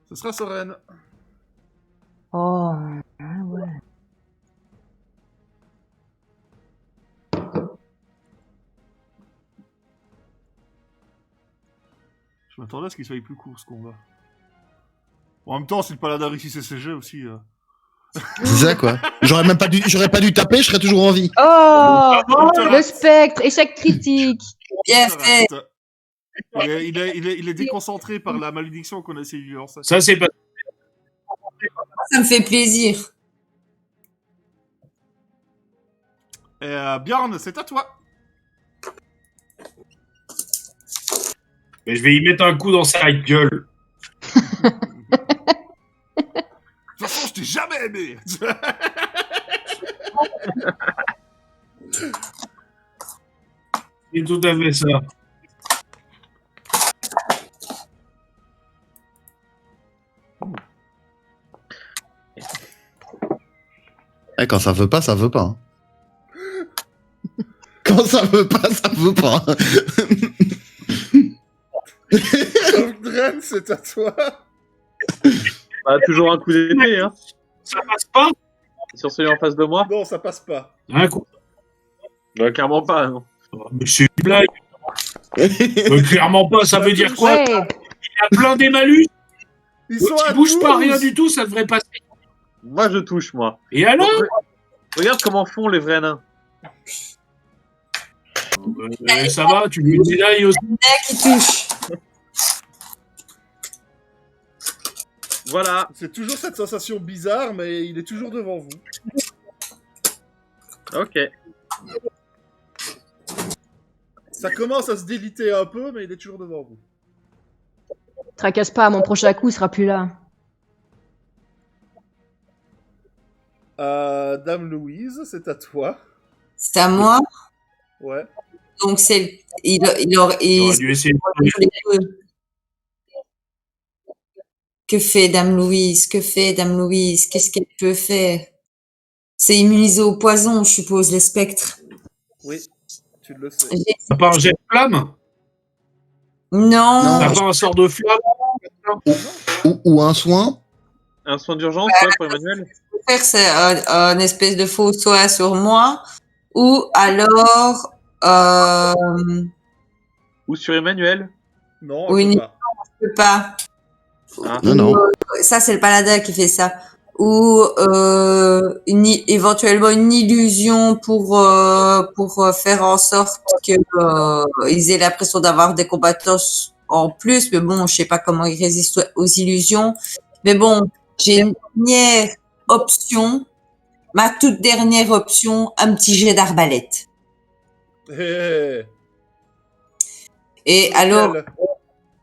Ce sera Soren.
Oh, ah ouais.
Je m'attendais à ce qu'il soit plus court ce combat. En même temps, si le paladin réussit ses jets aussi.
C'est ça, quoi. J'aurais pas dû taper, je serais toujours en vie.
Oh,
On te
le
rate.
spectre, échec critique.
Bien
Ça
fait.
rate. Il est déconcentré par la malédiction qu'on a essayé de lui lancer.
Ça, c'est pas.
Ça me fait plaisir.
Et Bjorn, c'est à toi.
Mais je vais y mettre un coup dans sa gueule.
De toute façon, je t'ai jamais aimé.
C'est tout à fait ça.
Eh, quand ça veut pas, ça veut pas. Hein. Quand ça veut pas, ça veut pas.
Donc, Dren, c'est à toi.
Bah, toujours un coup d'épée, hein.
Ça passe pas?
Sur celui en face de moi.
Non, ça passe pas.
Un coup.
Bah, clairement pas, non.
Mais c'est une blague. Clairement pas, ça veut dire quoi?
Ouais.
Il y a plein des malus.
Ils
Tu
sont à
bouges pas
12.
rien du tout, ça devrait passer.
Moi, je touche, moi.
Et alors?
Regarde comment font les vrais nains.
Ça va, tu lui médailles aussi.
Qui touche.
Voilà.
C'est toujours cette sensation bizarre, mais il est toujours devant vous.
Ok.
Ça commence à se déliter un peu, mais il est toujours devant vous.
Tracasse pas, mon prochain coup sera plus là.
Dame Louise, c'est à toi.
C'est à moi.
Ouais.
Donc, c'est
J'aurais dû essayer de...
Que fait Dame Louise? Que fait Dame Louise? Qu'est-ce qu'elle peut faire? C'est immunisé au poison, je suppose, les spectres.
Oui, tu le sais.
T'as pas un jet de flamme?
Non,
T'as pas un sort de flamme?
Ou un soin.
Un soin d'urgence, ouais, pour Emmanuel.
je peux faire c'est un espèce de faux soin sur moi. Ou alors,
Ou sur Emmanuel.
Non, on
Oui,
peut pas.
je peux pas.
Ah.
Non, non.
Ça, c'est le paladin qui fait ça. Ou éventuellement une illusion pour faire en sorte que ils aient l'impression d'avoir des combattants en plus. Mais bon, je sais pas comment ils résistent aux illusions. Mais bon, j'ai une dernière option. Ma toute dernière option, un petit jet d'arbalète.
Hé,
Et alors,
Nickel.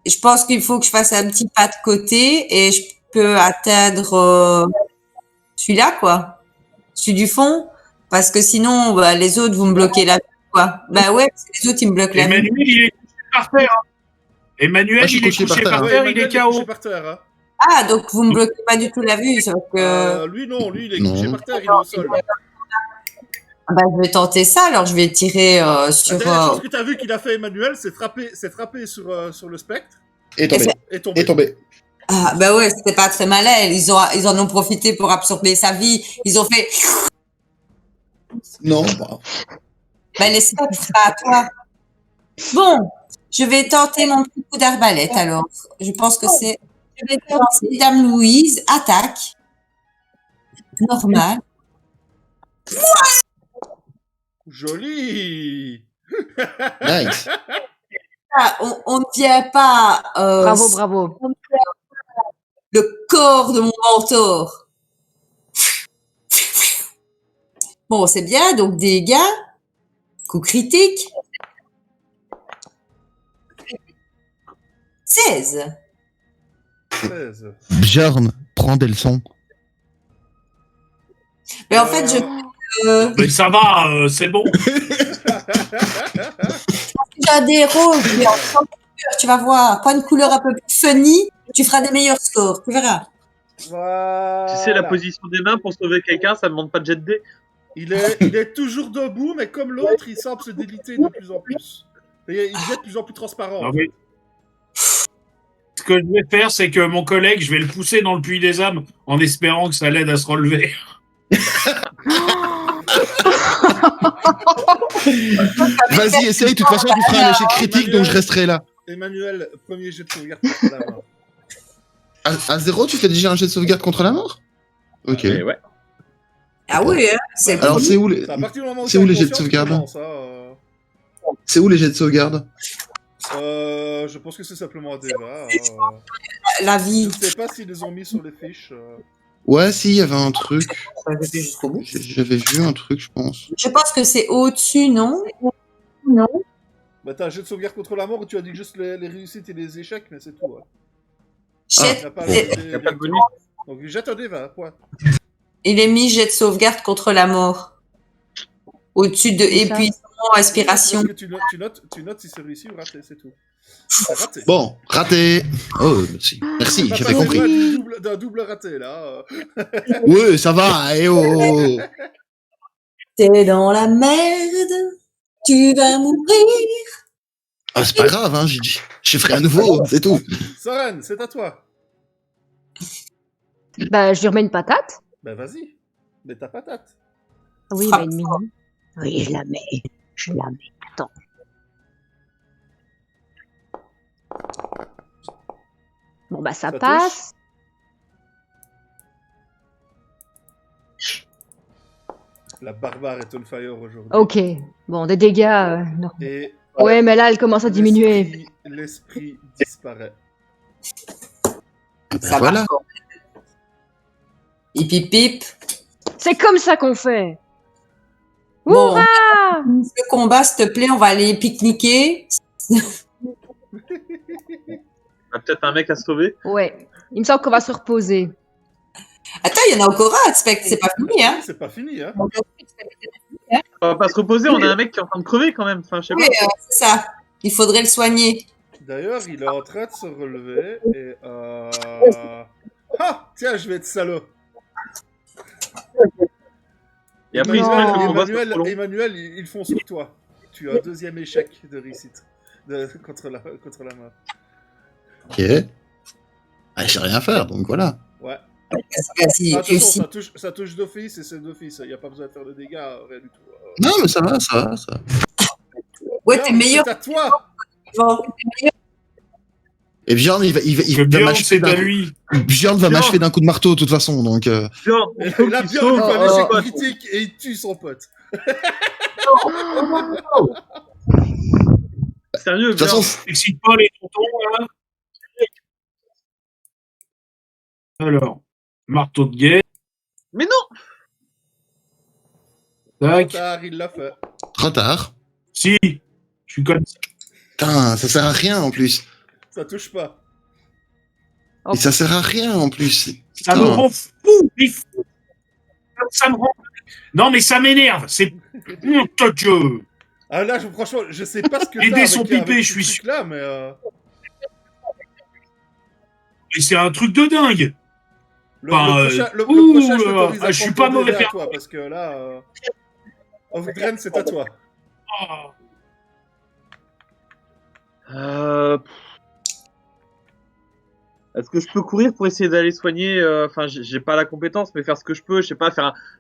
je pense qu'il faut que je fasse un petit pas de côté et je peux atteindre celui-là, quoi. Celui du fond. Parce que sinon, bah, les autres, vous me bloquez la vue, quoi. Bah ouais, parce que les autres, ils me bloquent la vue.
Emmanuel, il est couché par terre. Hein. Emmanuel,
Moi, je suis
il est
couché
couché
par terre,
par
hein.
terre,
Ouais,
il est
Emmanuel couché
KO.
par terre. Hein.
Ah, donc vous me bloquez pas du tout la vue, ça veut que...
Lui, non, lui, il est
Non.
couché par terre, il est au sol.
Ah bah, je vais tenter ça, alors je vais tirer
La
sur...
dernière chose que tu as vu qu'il a fait, Emmanuel, c'est frapper sur le spectre
Et tombé.
et tomber.
Et tombé.
Ah, bah ouais, c'était pas très malin. Ils en ont profité pour absorber sa vie. Ils ont fait...
Non, bah.
Bah, les spectres, c'est pas à toi. Bon, je vais tenter mon petit coup d'arbalète, alors. Je pense que c'est... Je vais tenter Dame Louise, attaque. Normal.
Joli.
Nice.
Ah, on ne vient pas
Bravo, bravo.
le corps de mon mentor. Bon, c'est bien, donc dégâts, coup critique. 16.
16.
Bjorn, prends des leçons.
Mais en fait,
Mais ça va, c'est bon.
j'ai des roses, mais en trois couleurs, tu vas voir. Prends une couleur un peu plus funny, tu feras des meilleurs scores, tu verras.
Voilà.
Tu sais, la position des mains pour sauver quelqu'un, ça demande pas de jet de dés.
Il est toujours debout, mais comme l'autre, il semble se déliter de plus en plus. Et il devient de plus en plus transparent.
Non, mais... Ce que je vais faire, c'est que mon collègue, je vais le pousser dans le puits des âmes en espérant que ça l'aide à se relever.
Vas-y, essaye. De toute façon, tu feras un échec critique, donc je resterai là.
Emmanuel, premier jet de sauvegarde contre la mort.
À 0, tu fais déjà un jet de sauvegarde contre la mort? Ok.
Et ouais.
Ah oui, hein, c'est
Alors, c'est où les...
C'est à partir du moment où
C'est
t'as
où les jets de
conscience
sauvegarde
que tu commences, hein,
C'est où les jets de sauvegarde?
je pense que c'est simplement un débat.
la
Je
vie.
ne sais pas s'ils les ont mis sur les fiches.
Ouais, si, il y avait un truc.
Jusqu'au bout.
J'avais vu un truc, je pense.
Je pense que c'est au-dessus, non? Non.
Bah, t'as un jet de sauvegarde contre la mort où tu as dit juste les réussites et les échecs, mais c'est tout. Hein.
Jette-
Il n'y a pas,
Il n'y a pas de bonus.
Donc jette un dé, va, point.
Il est mis jet de sauvegarde contre la mort. Au-dessus de
C'est ça.
épuisement, aspiration.
Parce que tu notes si c'est réussi ou raté, c'est tout. C'est raté.
Bon, raté. Oh, merci. Merci,
T'as
j'avais
pas
compris.
besoin d'un double raté, là.
Ouais, ça va, eh oh.
T'es dans la merde. Tu vas mourir.
Ah, c'est pas grave, hein, je ferai à nouveau, c'est tout.
Soren, c'est à toi.
Bah, je lui remets une patate.
Bah, vas-y. Mets ta patate.
Oui,
Ah.
bah, une minute. Oui, je la mets. Je la mets. Attends. Bon, bah, ça
Ça
passe.
La barbare est on fire aujourd'hui.
Ok. Bon, des dégâts. Non.
Et
Ouais, mais là, elle commence à diminuer.
l'esprit disparaît.
Ben
Ça
voilà.
va. Hip hip hip.
C'est comme ça qu'on fait.
Bon,
Hurrah!
le combat, s'il te plaît, on va aller pique-niquer.
Il y a peut-être un mec à sauver.
Ouais. Il me semble qu'on va se reposer.
Attends, il y en a encore un, c'est pas fini, hein.
C'est pas fini, hein.
On va pas se reposer, on a un mec qui est en train de crever quand même. Enfin, je sais
Oui,
pas.
c'est ça. Il faudrait le soigner.
D'ailleurs, il est en train de se relever et Ah, tiens, je vais être salaud.
Et après, il se
Non.
met le combat sur trop long.
Emmanuel, ils font sur toi. Tu as un deuxième échec de réussite contre la mort.
Ok. Ah, je sais rien faire, donc voilà.
Ouais.
Vas-y,
Attention,
réussis.
ça touche d'office et c'est d'office. Il n'y a pas besoin de faire de dégâts, rien du tout.
Non, mais ça va, ça va, ça va.
Ouais, t'es meilleur.
C'est à toi.
Bon.
Et Bjorn, il
Que
va
Bjorn,
m'achever
c'est à
d'un
lui.
Bjorn va m'achever d'un coup de marteau, de toute façon, donc...
Bjorn,
Et
il faut
là,
qu'il
Bjorn, il
sauve.
fait un échec critique et il tue son pote.
Sérieux,
De toute façon,
Bjorn.
Excite pas les tontons, là. Alors, marteau de guerre.
Mais non.
Tac.
Tard, il l'a fait.
trop tard.
Si, je suis comme ça.
Putain, ça sert à rien, en plus.
Ça touche pas.
Et ça sert à rien, en plus.
Ça me
Putain.
rend fou, mais fou. Ça me rend Non, mais ça m'énerve. C'est. Putain, Dieu.
Ah là, franchement, je sais pas ce que
Les
t'as
dés
avec,
sont
avec
pipés,
ce
je suis
truc-là, mais...
Et c'est un truc de dingue.
Le
Enfin,
prochain, le
ouh,
prochain, je t'autorise à
je suis
prendre
pas
ton dé
mauvais
à toi, parce que là... Off-Gren, c'est à toi.
Ah.
Est-ce que je peux courir pour essayer d'aller soigner Enfin, j'ai pas la compétence, mais faire ce que je peux. Je sais pas,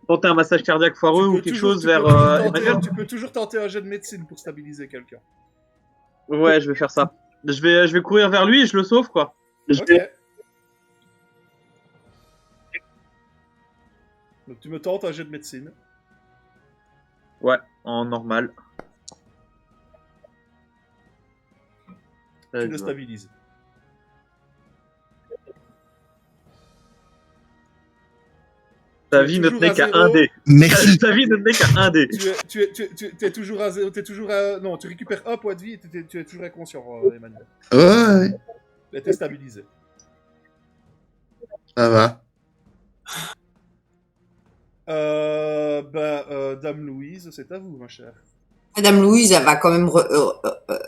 tenter un massage cardiaque foireux ou quelque chose vers Emmanuel.
Tu peux toujours tenter un jet de médecine pour stabiliser quelqu'un.
Ouais, je vais faire ça. Je vais courir vers lui et je le sauve, quoi.
Ok. Donc tu me tentes un jet de médecine.
Ouais, en normal.
Tu le stabilises.
Ta vie ne tenait qu'à un dé.
Merci.
Ta vie ne tenait qu'à un dé.
Tu es toujours à zéro, non, tu récupères un point de vie et tu es toujours inconscient, Emmanuel.
Ouais,
Mais t'es stabilisé.
ça va.
Dame Louise, c'est à vous, ma chère.
Madame Louise, elle va quand même,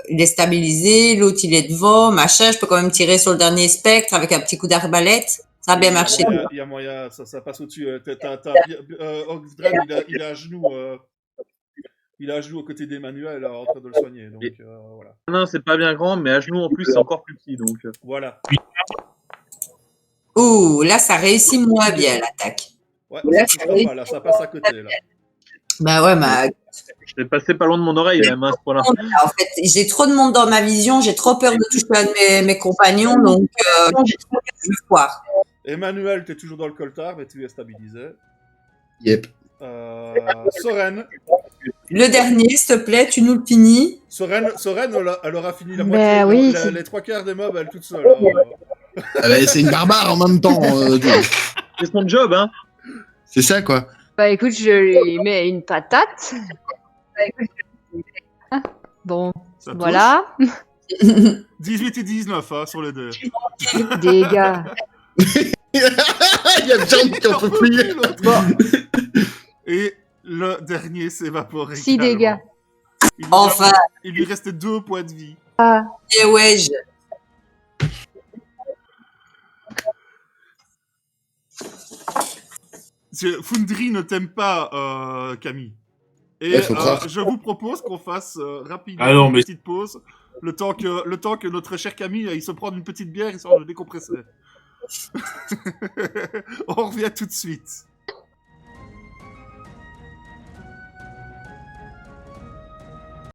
il est stabilisé, l'autre il est devant, machin, je peux quand même tirer sur le dernier spectre avec un petit coup d'arbalète. Ça a bien marché.
Il y a moyen, ça passe au-dessus. Ogdren, il a un genou. Il a un genou aux côtés d'Emmanuel en train de le soigner. Donc voilà.
Non, c'est pas bien grand, mais à genoux en plus, c'est encore plus petit. Donc.
Voilà.
Ouh, là ça réussit moins bien l'attaque.
Ouais, là, ça touchera pas, là, ça passe à côté. Là.
Bah ouais, mais
Je l'ai passé pas loin de mon oreille, même, à ce point-là.
en fait, j'ai trop de monde dans ma vision, j'ai trop peur de toucher un de mes compagnons, donc je vais voir.
Emmanuel, tu es toujours dans le coltard, mais tu es stabilisé.
Yep.
Soren.
Le dernier, s'il te plaît, tu nous le finis.
Soren, elle aura fini la
Ben
moitié,
oui,
les trois quarts des mobs, elle toute seule.
Ah bah, c'est une barbare en même temps.
C'est son job, hein.
C'est ça, quoi.
Bah écoute, je lui mets une patate. Bon,
Ça touche.
voilà.
18 et 19 hein, sur les deux.
Dégâts.
Il y a John qui en peut plus.
Et le dernier s'est évaporé.
6 dégâts.
Enfin.
Il lui restait 2 points de vie.
Et ouais,
Fundry ne t'aime pas, Camille. Et
Ouais, faut croire.
je vous propose qu'on fasse rapidement une petite pause. Le temps que notre cher Camille il se prenne une petite bière histoire de décompresser. On revient tout de suite.